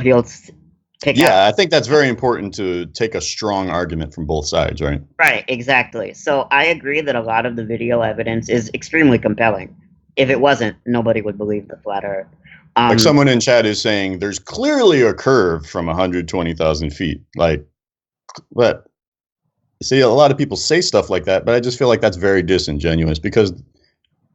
pick out. Yeah, I think that's very important to take a strong argument from both sides, right? Right, exactly. So I agree that a lot of the video evidence is extremely compelling. If it wasn't, nobody would believe the flat Earth. Like someone in chat is saying, there's clearly a curve from 120,000 feet. Like, but see, a lot of people say stuff like that, but I just feel like that's very disingenuous, because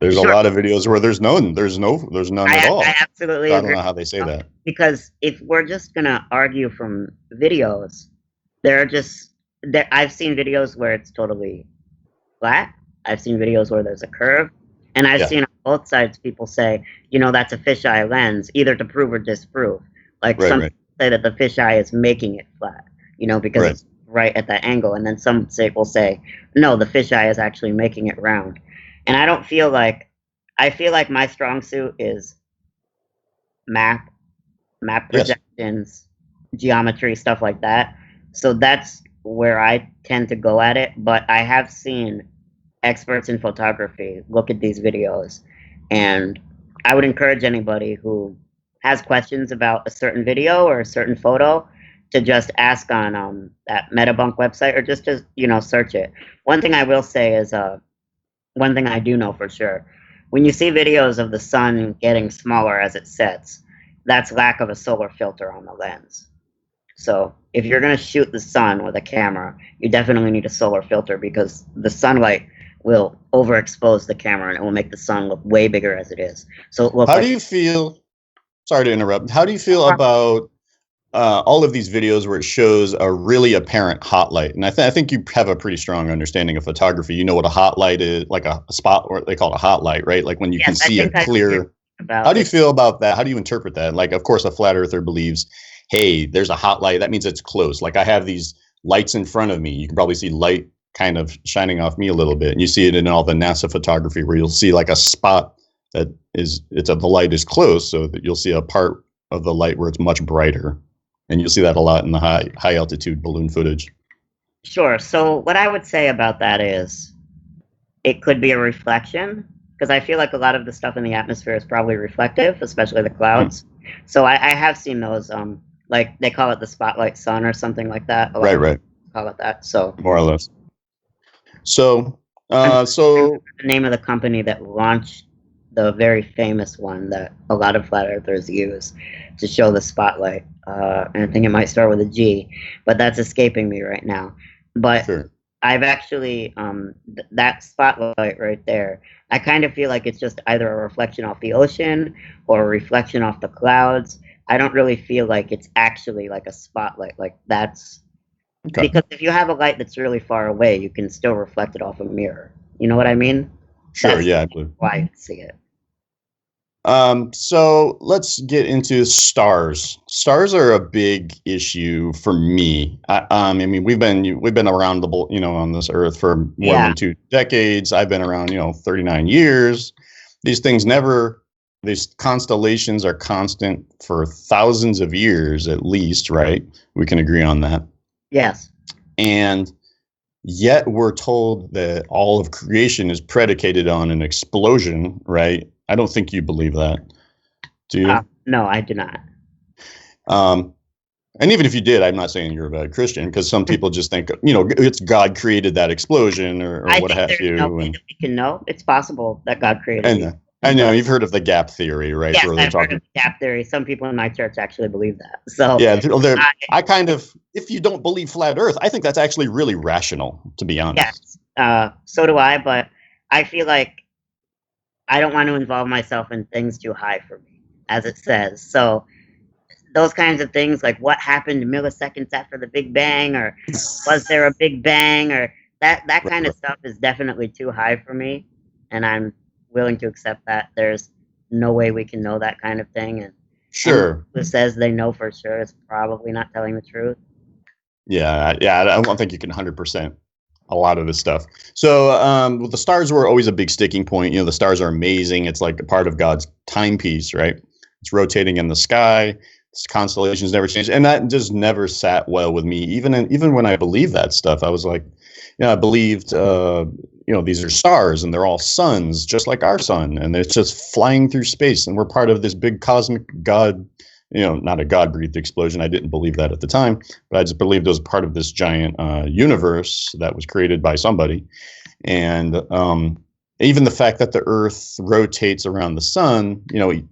there's a lot of videos where there's none at all. I absolutely So I agree. don't know how they say that. Because if we're just gonna argue from videos, I've seen videos where it's totally flat. I've seen videos where there's a curve, and I've seen on both sides people say, that's a fisheye lens, either to prove or disprove. Like some people say that the fisheye is making it flat, because it's right at that angle, and then some will say, no, the fisheye is actually making it round. And I feel like my strong suit is map projections, geometry, stuff like that. So that's where I tend to go at it. But I have seen experts in photography look at these videos, and I would encourage anybody who has questions about a certain video or a certain photo to just ask on that Metabunk website, or just to search it. One thing I will say is one thing I do know for sure: when you see videos of the sun getting smaller as it sets, that's lack of a solar filter on the lens. So if you're going to shoot the sun with a camera, you definitely need a solar filter, because the sunlight will overexpose the camera, and it will make the sun look way bigger as it is. So how do you feel? Sorry to interrupt. How do you feel about all of these videos where it shows a really apparent hot light? And I think you have a pretty strong understanding of photography. You know what a hot light is, like a spot, or they call it a hot light, right? Like when you can see it clear. How do you feel about that? How do you interpret that? Like, of course, a flat earther believes, hey, there's a hot light. That means it's close. Like I have these lights in front of me. You can probably see light kind of shining off me a little bit. And you see it in all the NASA photography where you'll see like a spot that the light is close, so that you'll see a part of the light where it's much brighter. And you'll see that a lot in the high altitude balloon footage. Sure. So what I would say about that is it could be a reflection, because I feel like a lot of the stuff in the atmosphere is probably reflective, especially the clouds. So I have seen those, like they call it the spotlight sun or something like that. Right. Call it that. So more or less. So the name of the company that launched the very famous one that a lot of flat earthers use to show the spotlight, and I think it might start with a G, but that's escaping me right now. But sure. I've actually that spotlight right there, I kind of feel like it's just either a reflection off the ocean or a reflection off the clouds. I don't really feel like it's actually like a spotlight. Like that's because if you have a light that's really far away, you can still reflect it off a mirror. You know what I mean? Sure. That's I believe. why I see it. So let's get into stars. Stars are a big issue for me. I mean, we've been around on this earth for more than 2 decades. I've been around, 39 years. These constellations are constant for thousands of years at least, right? We can agree on that. Yes. And yet we're told that all of creation is predicated on an explosion, right? I don't think you believe that. Do you? No, I do not. And even if you did, I'm not saying you're a bad Christian, because some people just think, it's God created that explosion or what have you. No way that we can know. It's possible that God created it. I know you've heard of the gap theory, right? Yes, I've heard of the gap theory. Some people in my church actually believe that. So yeah, I kind of, if you don't believe flat Earth, I think that's actually really rational, to be honest. Yes, So do I, but I feel like I don't want to involve myself in things too high for me, as it says. So those kinds of things, like what happened milliseconds after the Big Bang, or was there a Big Bang, or that kind of stuff is definitely too high for me, and I'm willing to accept that. There's no way we can know that kind of thing, and Sure. who says they know for sure is probably not telling the truth. Yeah, I don't think you can 100% a lot of this stuff. So the stars were always a big sticking point. You know, the stars are amazing. It's like a part of God's timepiece, right? It's rotating in the sky. Constellations never change, and that just never sat well with me. Even when I believed that stuff, I was like, I believed, these are stars and they're all suns, just like our sun, and it's just flying through space, and we're part of this big cosmic God. Not a God-breathed explosion. I didn't believe that at the time, but I just believed it was part of this giant universe that was created by somebody. And even the fact that the Earth rotates around the sun,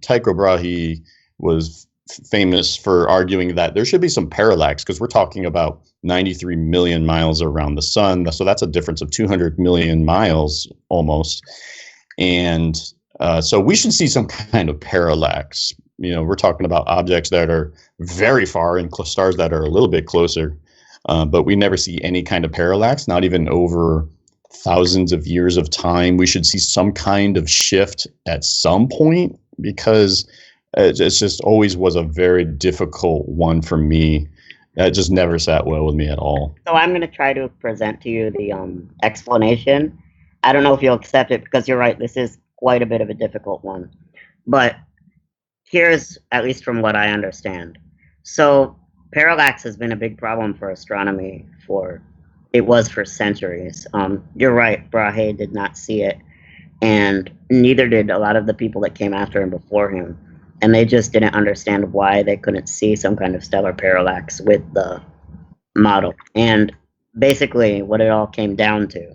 Tycho Brahe was famous for arguing that there should be some parallax, because we're talking about 93 million miles around the sun. So that's a difference of 200 million miles almost. And so we should see some kind of parallax. We're talking about objects that are very far and stars that are a little bit closer, but we never see any kind of parallax, not even over thousands of years of time. We should see some kind of shift at some point, because it just always was a very difficult one for me. It just never sat well with me at all. So I'm going to try to present to you the explanation. I don't know if you'll accept it, because you're right, this is quite a bit of a difficult one. But here's, at least from what I understand. So parallax has been a big problem for astronomy for centuries. You're right, Brahe did not see it, and neither did a lot of the people that came after him before him. And they just didn't understand why they couldn't see some kind of stellar parallax with the model. And basically what it all came down to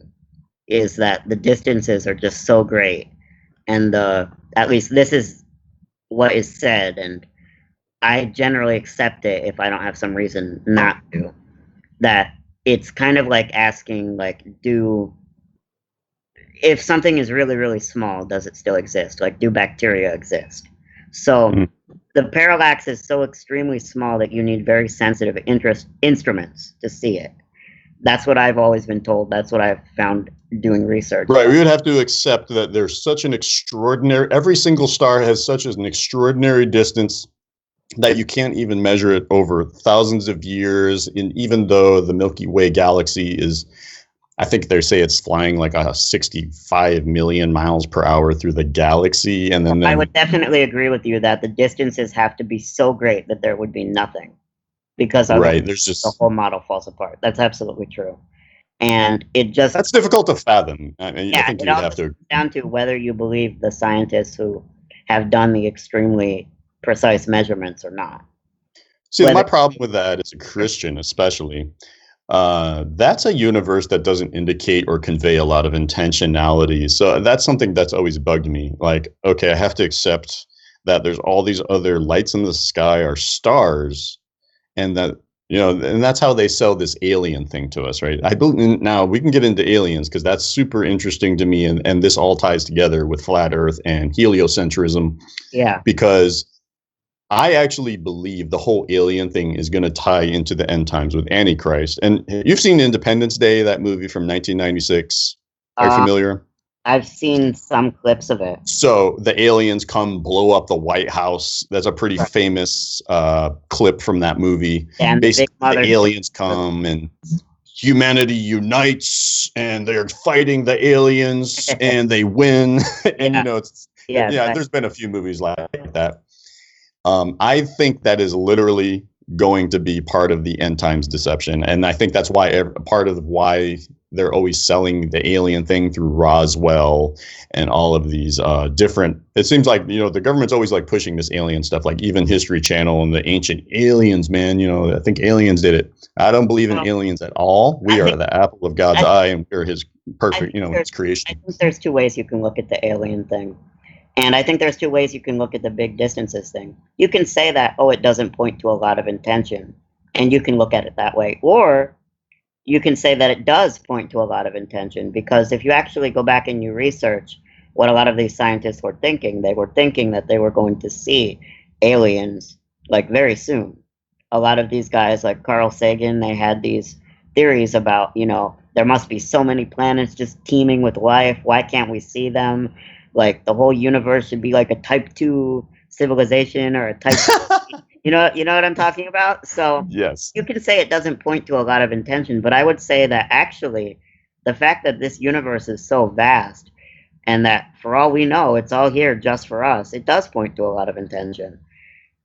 is that the distances are just so great, and at least this is what is said, and I generally accept it if I don't have some reason not to, that it's kind of like asking, like, if something is really, really small, does it still exist? Like, do bacteria exist? So the parallax is so extremely small that you need very sensitive instruments to see it. That's what I've always been told. That's what I've found doing research. Right. We would have to accept that there's such an extraordinary, every single star has such an extraordinary distance that you can't even measure it over thousands of years. And even though the Milky Way galaxy is, I think they say it's flying like 65 million miles per hour through the galaxy. And then I would definitely agree with you that the distances have to be so great that there would be nothing, because there's just the whole model falls apart. That's absolutely true. And that's difficult to fathom. I mean, I think you'd have to down to whether you believe the scientists who have done the extremely precise measurements or not. See, my problem with that as a Christian, especially, that's a universe that doesn't indicate or convey a lot of intentionality. So that's something that's always bugged me. Like, okay, I have to accept that there's all these other lights in the sky are stars, and that, and that's how they sell this alien thing to us, right? Now we can get into aliens, because that's super interesting to me, and this all ties together with flat Earth and heliocentrism. Yeah. Because I actually believe the whole alien thing is going to tie into the end times with Antichrist. And you've seen Independence Day, that movie from 1996. Are you familiar? I've seen some clips of it. So the aliens come blow up the White House. That's a pretty famous clip from that movie. And basically, the aliens come and humanity unites, and they're fighting the aliens, and they win. And there's been a few movies like that. I think that is literally going to be part of the end times deception, and I think that's why part of why they're always selling the alien thing through Roswell and all of these different. It seems like the government's always like pushing this alien stuff, like even History Channel and the ancient aliens. Man, I think aliens did it. I don't believe in aliens at all. We are the apple of God's eye, and we're His perfect, His creation. I think there's two ways you can look at the alien thing. And I think there's two ways you can look at the big distances thing. You can say that, it doesn't point to a lot of intention, and you can look at it that way. Or you can say that it does point to a lot of intention, because if you actually go back and you research what a lot of these scientists were thinking, they were thinking that they were going to see aliens like very soon. A lot of these guys like Carl Sagan, they had these theories about, there must be so many planets just teeming with life. Why can't we see them? Like the whole universe should be like a type 2 civilization or a type you know what I'm talking about? So Yes. you can say it doesn't point to a lot of intention, but I would say that actually the fact that this universe is so vast and that for all we know, it's all here just for us, it does point to a lot of intention.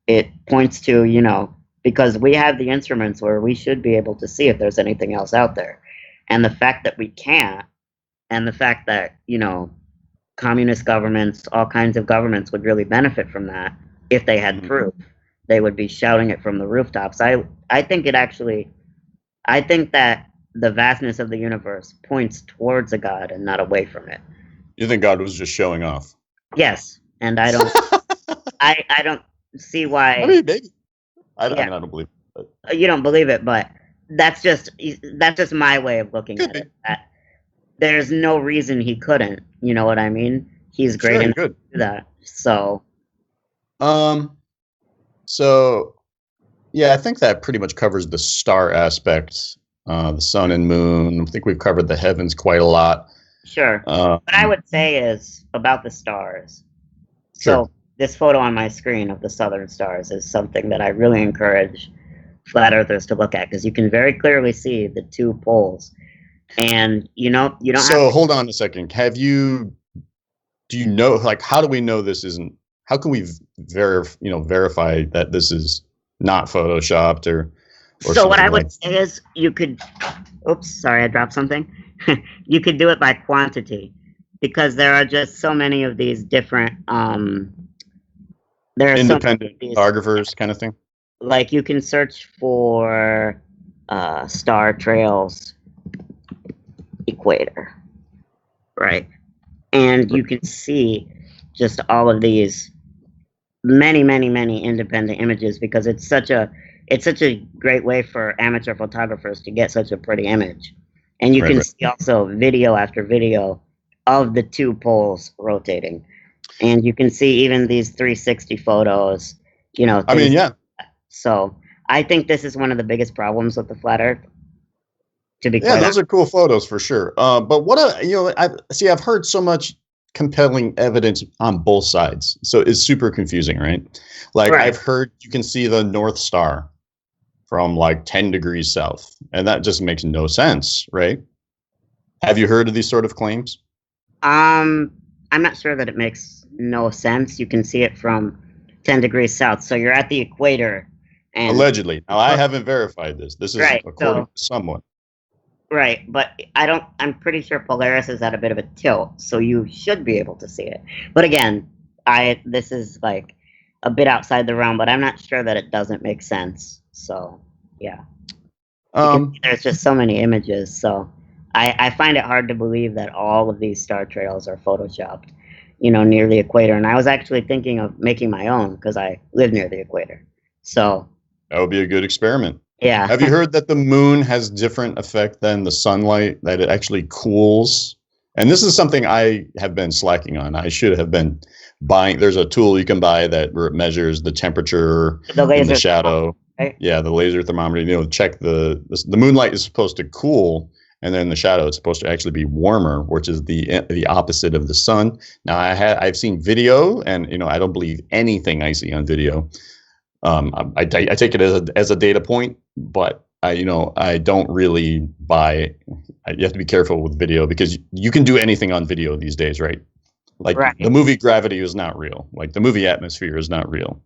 It points to, because we have the instruments where we should be able to see if there's anything else out there. And the fact that we can't, and the fact that, communist governments, all kinds of governments would really benefit from that if they had proof. They would be shouting it from the rooftops. I think I think that the vastness of the universe points towards a God and not away from it. You think God was just showing off? Yes, and I don't, I don't see why. I mean, maybe. I don't believe it. But. You don't believe it, but that's just my way of looking at it. That there's no reason he couldn't. You know what I mean? He's great enough to do that. So. So, yeah, I think that pretty much covers the star aspect, the sun and moon. I think we've covered the heavens quite a lot. Sure. What I would say is about the stars. Sure. So this photo on my screen of the southern stars is something that I really encourage flat earthers to look at, because you can very clearly see the two poles. And, you don't So hold on a second. Do you know, like, how do we know this isn't, how can we verify that this is not photoshopped or so what I would say is you could, oops, sorry, I dropped something. You could do it by quantity, because there are just so many of these different, there are independent photographers kind of thing. Like you can search for star trails equator, right? And you can see just all of these many independent images, because it's such a great way for amateur photographers to get such a pretty image. And you can see also video after video of the two poles rotating. And you can see even these 360 photos, I mean, yeah. So I think this is one of the biggest problems with the flat Earth. To be yeah, those are cool photos for sure. But I've heard so much compelling evidence on both sides, so it's super confusing, right? Like I've heard you can see the North Star from like 10 degrees south, and that just makes no sense, right? Have you heard of these sort of claims? I'm not sure that it makes no sense. You can see it from 10 degrees south, so you're at the equator. And allegedly. Now, I haven't verified this. This is according to someone. Right, but I'm pretty sure Polaris is at a bit of a tilt, so you should be able to see it. But again, this is like a bit outside the realm, but I'm not sure that it doesn't make sense. So, yeah. There's just so many images, so I find it hard to believe that all of these star trails are photoshopped, near the equator. And I was actually thinking of making my own, because I live near the equator. So that would be a good experiment. Yeah. Have you heard that the moon has different effect than the sunlight, that it actually cools? And this is something I have been slacking on. I should have been buying. There's a tool you can buy that measures the temperature in the shadow. Right? Yeah, the laser thermometer. Check the moonlight is supposed to cool, and then the shadow is supposed to actually be warmer, which is the opposite of the sun. Now I've seen video, and I don't believe anything I see on video. I take it as a data point, but I don't really buy. You have to be careful with video, because you can do anything on video these days, right? Like the movie Gravity is not real. Like the movie Atmosphere is not real.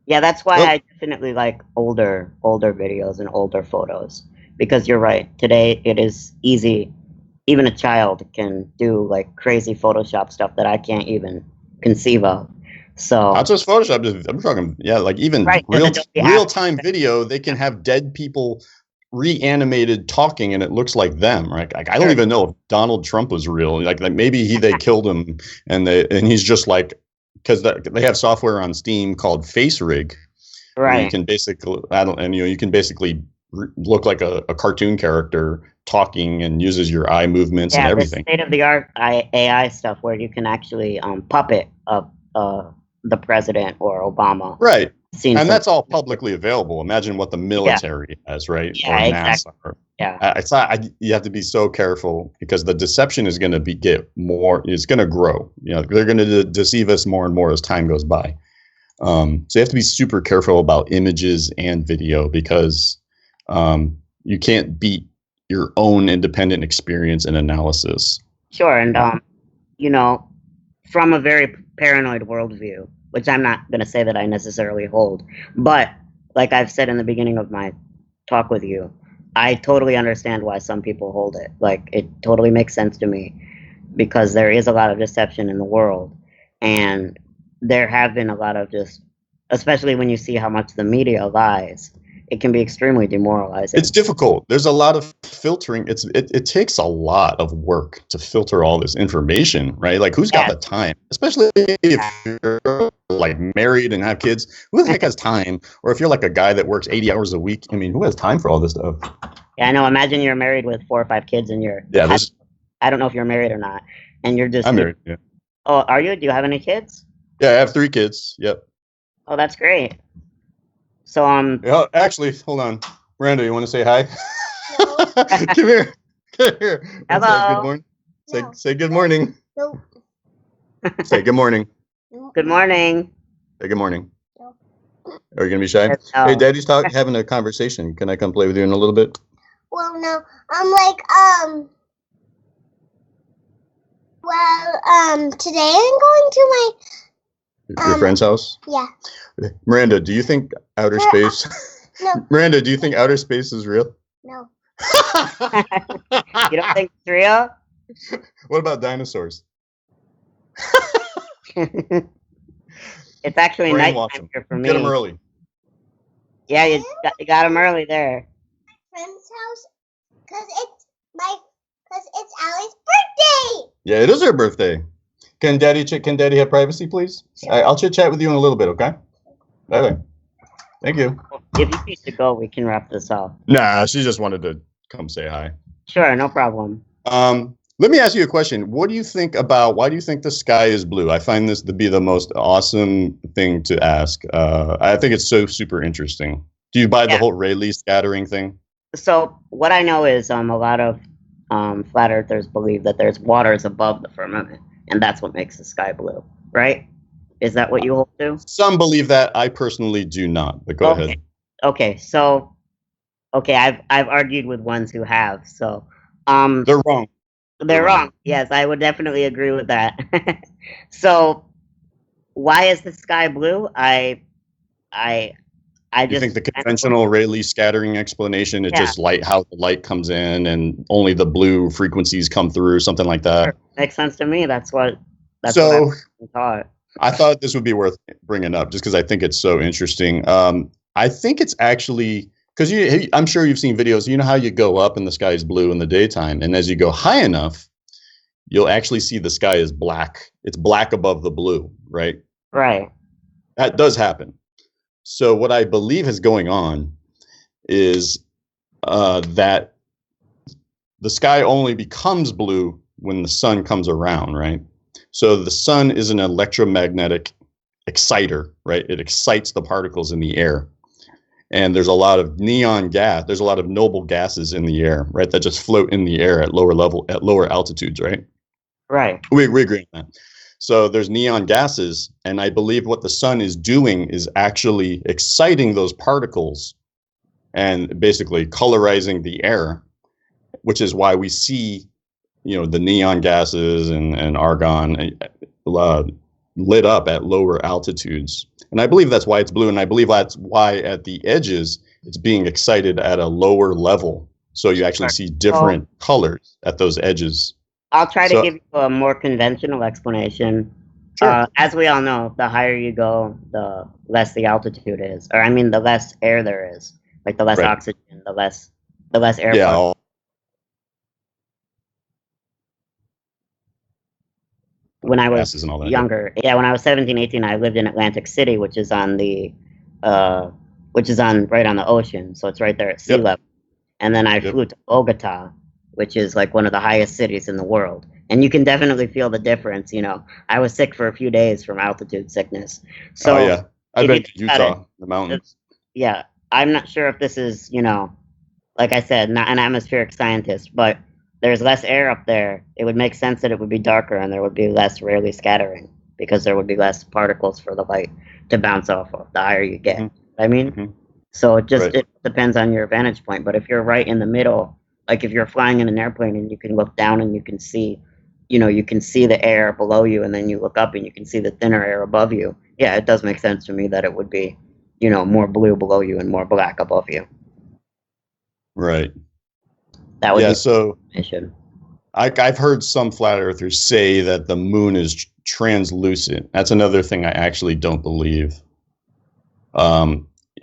Yeah, that's why I definitely like older videos and older photos, because you're right. Today it is easy. Even a child can do like crazy Photoshop stuff that I can't even conceive of. So not just Photoshop. I'm talking, like even real time video. They can have dead people reanimated talking, and it looks like them. Right? Like I don't even know if Donald Trump was real. Like maybe they killed him, and he's just like, because they have software on Steam called Face Rig. Right. You can basically you can basically look like a cartoon character talking and uses your eye movements and everything. The state-of-the-art AI stuff where you can actually puppet the president or Obama. Right. And that's all publicly available. Imagine what the military has, right? Yeah, or NASA. exactly. It's not. You have to be so careful because the deception is going to get more. It's going to grow. You know, they're going to deceive us more and more as time goes by. So you have to be super careful about images and video because you can't beat your own independent experience and analysis. Sure, and you know, from a very paranoid worldview, which I'm not going to say that I necessarily hold, but like I've said in the beginning of my talk with you, I totally understand why some people hold it. Like, it totally makes sense to me because there is a lot of deception in the world, and there have been a lot of just, especially when you see how much the media lies, it can be extremely demoralizing. It's difficult. There's a lot of filtering. It takes a lot of work to filter all this information, right? Like, who's got the time? Especially if you're like married and have kids. Who the heck has time? Or if you're like a guy that works 80 hours a week, I mean, who has time for all this stuff? Yeah, I know. Imagine you're married with 4 or 5 kids and you're I don't know if you're married or not. And you're just I'm married, yeah. Oh, are you? Do you have any kids? Yeah, I have 3 kids. Yep. Oh, that's great. So yeah, actually, hold on. Miranda, you want to say hi? No. Come here. Come here. Hello. Good morning. No. Say good morning. No. Say good morning. Good morning. Say good morning. No. Are you gonna be shy? No. Hey, Daddy's having a conversation. Can I come play with you in a little bit? Well, no. I'm like, today I'm going to my Your friend's house? Yeah. Miranda, do you think outer space? No. Miranda, do you think outer space is real? No. You don't think it's real? What about dinosaurs? It's actually nighttime here for me. Get them early. Yeah, you got them early there. Friend's house, cause it's Allie's birthday. Yeah, it is her birthday. Can Daddy have privacy, please? I'll chit chat with you in a little bit, okay? Bye. Thank you. If you need to go, we can wrap this up. Nah, she just wanted to come say hi. Sure, no problem. Let me ask you a question. Why do you think the sky is blue? I find this to be the most awesome thing to ask. I think it's so super interesting. Do you buy the whole Rayleigh scattering thing? So what I know is a lot of flat earthers believe that there's waters above the firmament, and that's what makes the sky blue, right? Is that what you hold to? Some believe that. I personally do not, but go ahead. Okay, so I've argued with ones who have, so they're wrong. They're wrong. Yes, I would definitely agree with that. So why is the sky blue? I You think the conventional Rayleigh scattering explanation is just how the light comes in and only the blue frequencies come through, something like that? Sure. Makes sense to me. That's what I've been taught. I thought this would be worth bringing up just because I think it's so interesting. I think it's actually because I'm sure you've seen videos. You know how you go up and the sky is blue in the daytime, and as you go high enough, you'll actually see the sky is black. It's black above the blue, right? Right. That does happen. So what I believe is going on is that the sky only becomes blue when the sun comes around, right? So the sun is an electromagnetic exciter, right? It excites the particles in the air. And there's a lot of neon gas. There's a lot of noble gases in the air, right? That just float in the air at lower altitudes, right? Right. We agree on that. So there's neon gases, and I believe what the sun is doing is actually exciting those particles and basically colorizing the air, which is why we see, the neon gases and argon lit up at lower altitudes. And I believe that's why it's blue, and I believe that's why at the edges it's being excited at a lower level. So you actually see different colors at those edges. I'll try to give you a more conventional explanation. Sure. As we all know, the higher you go, the less the altitude is, or I mean, the less air there is. Like the less oxygen, the less air. Yeah. When I was younger, when I was 17, 18, I lived in Atlantic City, which is on the which is right on the ocean, so it's right there at sea Yep. level. And then I Yep. flew to Bogota, which is like one of the highest cities in the world. And you can definitely feel the difference. I was sick for a few days from altitude sickness. So Oh yeah, I've if you been to think about Utah, the mountains. yeah, I'm not sure if this is, like I said, not an atmospheric scientist, but there's less air up there. It would make sense that it would be darker and there would be less Rayleigh scattering because there would be less particles for the light to bounce off of the higher you get. Mhm. I mean, Mhm. so it Right. depends on your vantage point. But if you're right in the middle, like if you're flying in an airplane and you can look down and you can see, you can see the air below you, and then you look up and you can see the thinner air above you. Yeah, it does make sense to me that it would be, more blue below you and more black above you. Right. That would Yeah. be So the mission. I've heard some flat earthers say that the moon is translucent. That's another thing I actually don't believe.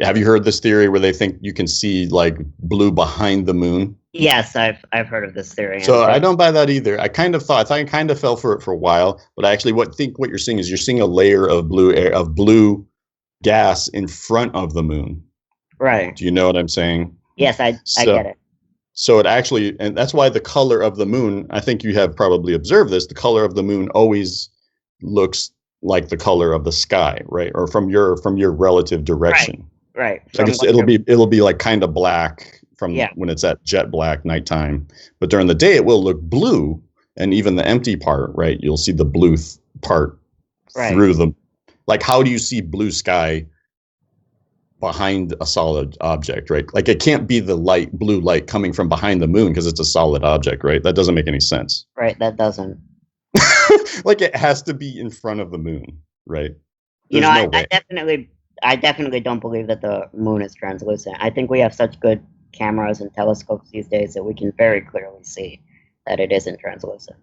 Have you heard this theory where they think you can see like blue behind the moon? Yes, I've heard of this theory. So and I don't buy that either. I kind of fell for it for a while, but I actually think what you're seeing is you're seeing a layer of blue gas in front of the moon. right. Do you know what I'm saying? Yes, I get it. So it actually, and that's why the color of the moon, I think you have probably observed this, the color of the moon always looks like the color of the sky, right? Or from your relative direction. Right. Like it'll be like kind of black from Yeah. when it's at jet black nighttime, but during the day it will look blue, and even the empty part, right? You'll see the blue part Right. through the. Like, how do you see blue sky behind a solid object, right? Like it can't be the blue light coming from behind the moon because it's a solid object, right? That doesn't make any sense. Right, that doesn't. Like it has to be in front of the moon, right? I definitely don't believe that the moon is translucent. I think we have such good cameras and telescopes these days that we can very clearly see that it isn't translucent.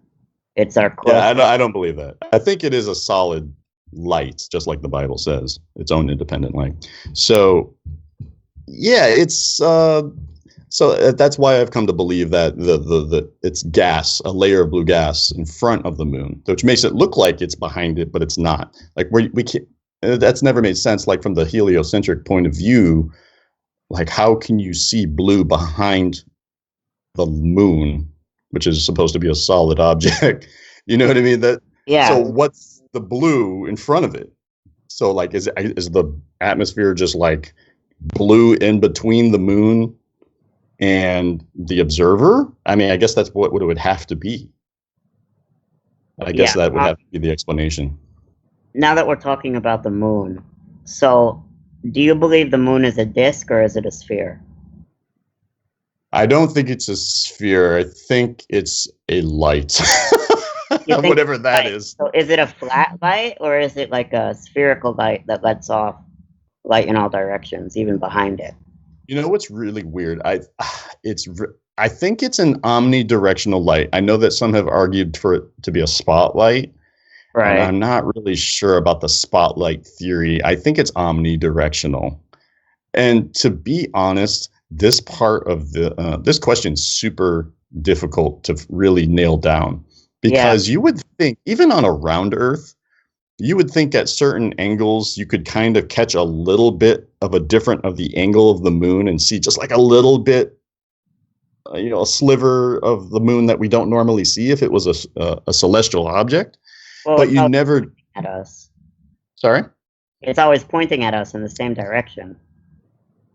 It's our closest. Yeah, I don't believe that. I think it is a solid light, just like the Bible says, its own independent light. So, yeah, it's so that's why I've come to believe that it's gas, a layer of blue gas in front of the moon, which makes it look like it's behind it, but it's not. Like we can't. That's never made sense. Like from the heliocentric point of view, like how can you see blue behind the moon, which is supposed to be a solid object? You know what I mean? So what's the blue in front of it? So like, is the atmosphere just like blue in between the moon and the observer? I mean, I guess that's what it would have to be. I guess that would have to be the explanation. Now that we're talking about the moon, so do you believe the moon is a disk or is it a sphere? I don't think it's a sphere. I think it's a light. Whatever that is. So is it a flat light or is it like a spherical light that lets off light in all directions, even behind it? You know what's really weird? I think it's an omnidirectional light. I know that some have argued for it to be a spotlight. Right. And I'm not really sure about the spotlight theory. I think it's omnidirectional. And to be honest, this part of this question is super difficult to really nail down, because you would think, even on a round Earth, you would think at certain angles you could kind of catch a little bit of the angle of the moon and see just like a little bit, a sliver of the moon that we don't normally see if it was a celestial object. Well, but you never at us. Sorry? It's always pointing at us in the same direction.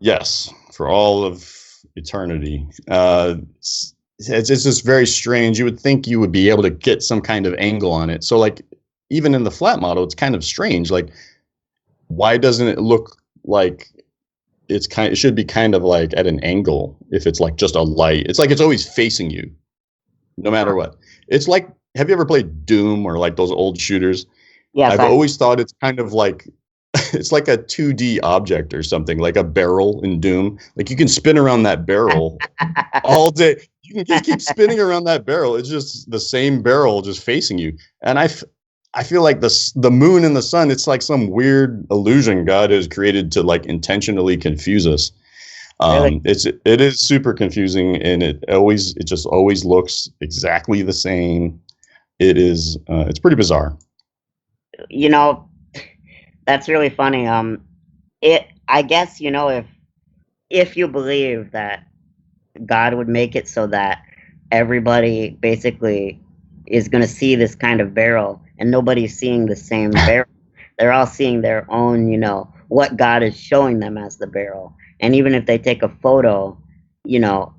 Yes, for all of eternity. It's just very strange. You would think you would be able to get some kind of angle on it. So like even in the flat model, it's kind of strange. Like, why doesn't it look like it should be kind of like at an angle if it's like just a light? It's like it's always facing you, no matter what. It's like, have you ever played Doom or like those old shooters? Yes, I've always thought it's kind of like it's like a 2D object or something, like a barrel in Doom. Like you can spin around that barrel all day. You can just keep spinning around that barrel. It's just the same barrel just facing you. And I feel like the moon and the sun, it's like some weird illusion God has created to like intentionally confuse us. Really? It is super confusing, and it just always looks exactly the same. It's pretty bizarre. That's really funny. I guess, if you believe that God would make it so that everybody basically is going to see this kind of barrel and nobody's seeing the same barrel. They're all seeing their own, what God is showing them as the barrel. And even if they take a photo,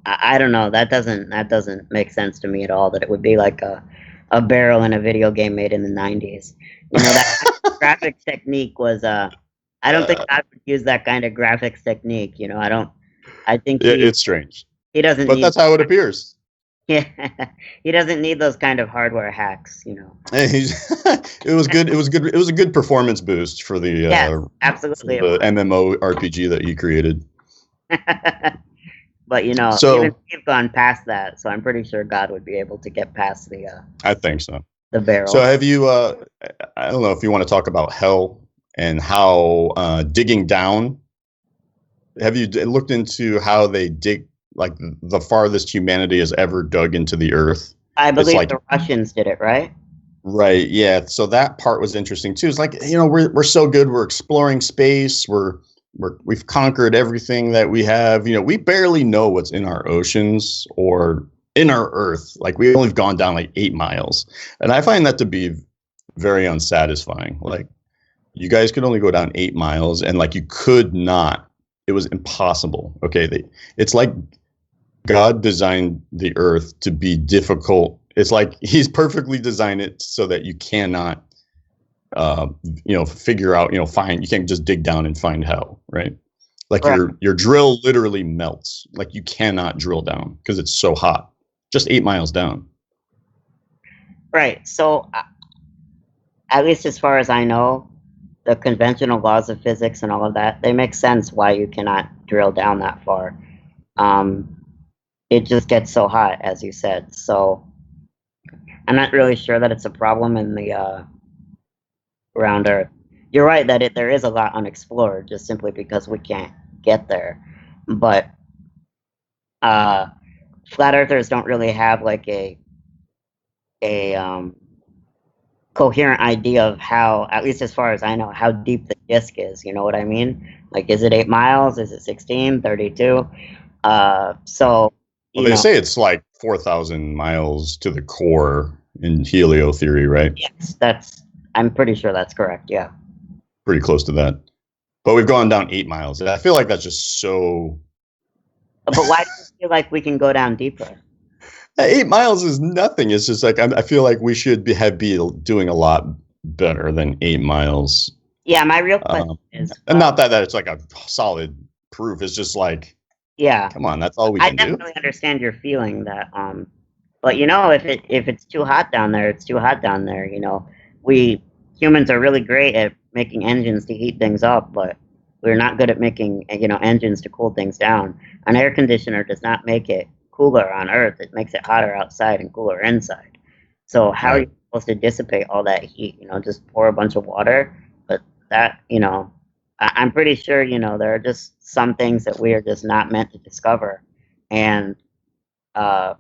I don't know, that doesn't make sense to me at all, that it would be like a barrel in a video game made in the 90s. That graphics technique was I don't think God would use that kind of graphics technique, I think It's strange. he doesn't But need that's how it appears. yeah, he doesn't need those kind of hardware hacks, And it was good. It was good. It was a good performance boost for the Yes, absolutely. the MMO RPG that you created. But So even we've gone past that, so I'm pretty sure God would be able to get past I think so. the barrel. So have you? I don't know if you want to talk about hell and how digging down. Have you looked into how they dig? Like the farthest humanity has ever dug into the earth. I believe like- the Russians did it, right? Right. Yeah. So that part was interesting too. It's like, we're so good. We're exploring space. We've conquered everything that we have. We barely know what's in our oceans or in our earth. Like we've only gone down like 8 miles. And I find that to be very unsatisfying. Like you guys could only go down 8 miles and like you could not, it was impossible. Okay. It's like God designed the earth to be difficult. It's like he's perfectly designed it so that you cannot, figure out, find, you can't just dig down and find hell, right? Like Right. your drill literally melts. Like you cannot drill down because it's so hot. Just 8 miles down. Right. So, at least as far as I know, the conventional laws of physics and all of that, they make sense why you cannot drill down that far. It just gets so hot, as you said. So I'm not really sure that it's a problem in the around Earth. You're right that there is a lot unexplored, just simply because we can't get there. But flat earthers don't really have like a coherent idea of how, at least as far as I know, how deep the disk is. You know what I mean? Like, is it 8 miles? Is it 16, 32? So, Well, they say it's like 4,000 miles to the core in helio theory, right? Yes, I'm pretty sure that's correct. Yeah. Pretty close to that. But we've gone down 8 miles. And I feel like that's just so. But why do you feel like we can go down deeper? 8 miles is nothing. It's just like I feel like we should be doing a lot better than 8 miles. Yeah, my real question is, and not that it's like a solid proof. It's just like, yeah, come on, that's all we I can do. definitely understand your feeling that, but if it's too hot down there, it's too hot down there. We humans are really great at making engines to heat things up, but we're not good at making engines to cool things down. An air conditioner does not make it cooler on Earth. It makes it hotter outside and cooler inside. So how are you supposed to dissipate all that heat? Just pour a bunch of water. But that, I'm pretty sure, there are just some things that we are just not meant to discover. And until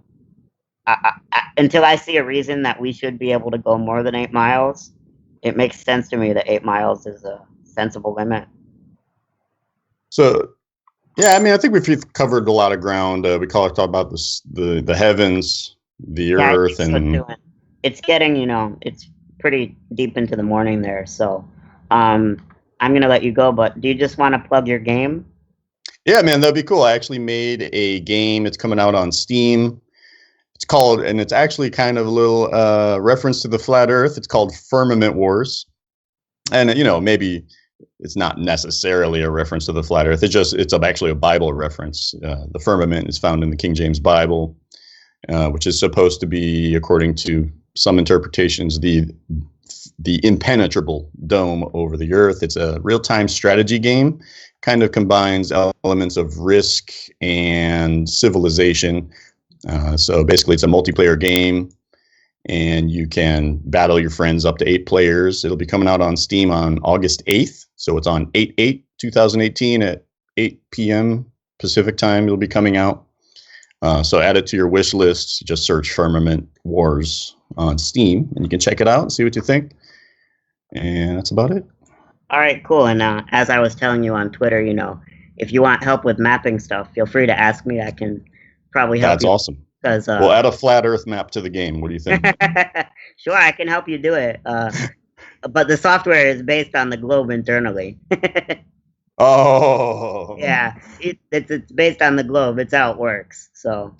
I see a reason that we should be able to go more than 8 miles, it makes sense to me that 8 miles is a sensible limit. So, yeah, I mean, I think we've covered a lot of ground. We talked about the heavens, the earth, and it's getting, it's pretty deep into the morning there. So, I'm gonna let you go. But do you just want to plug your game? Yeah, man, that'd be cool. I actually made a game. It's coming out on Steam. It's called, and it's actually kind of a little reference to the flat Earth. It's called Firmament Wars, and maybe it's not necessarily a reference to the flat Earth. It's actually a Bible reference. The firmament is found in the King James Bible, which is supposed to be, according to some interpretations, the impenetrable dome over the Earth. It's a real-time strategy game. Kind of combines elements of risk and civilization. So basically, it's a multiplayer game, and you can battle your friends up to 8 players. It'll be coming out on Steam on August 8th. So it's on 8/8/2018 at 8 p.m. Pacific time. It'll be coming out. So add it to your wish list. Just search Firmament Wars on Steam, and you can check it out and see what you think. And that's about it. All right, cool. And as I was telling you on Twitter, if you want help with mapping stuff, feel free to ask me. I can probably help That's you. awesome. Because We'll add a flat Earth map to the game. What do you think? sure, I can help you do it. But the software is based on the globe internally. Oh. Yeah, it's based on the globe. It's how it works. So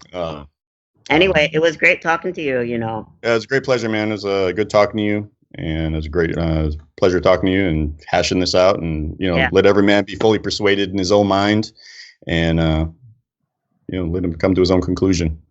anyway, it was great talking to you. Yeah, it was a great pleasure, man. It was good talking to you, and it was a great pleasure talking to you and hashing this out. And let every man be fully persuaded in his own mind, and let him come to his own conclusion.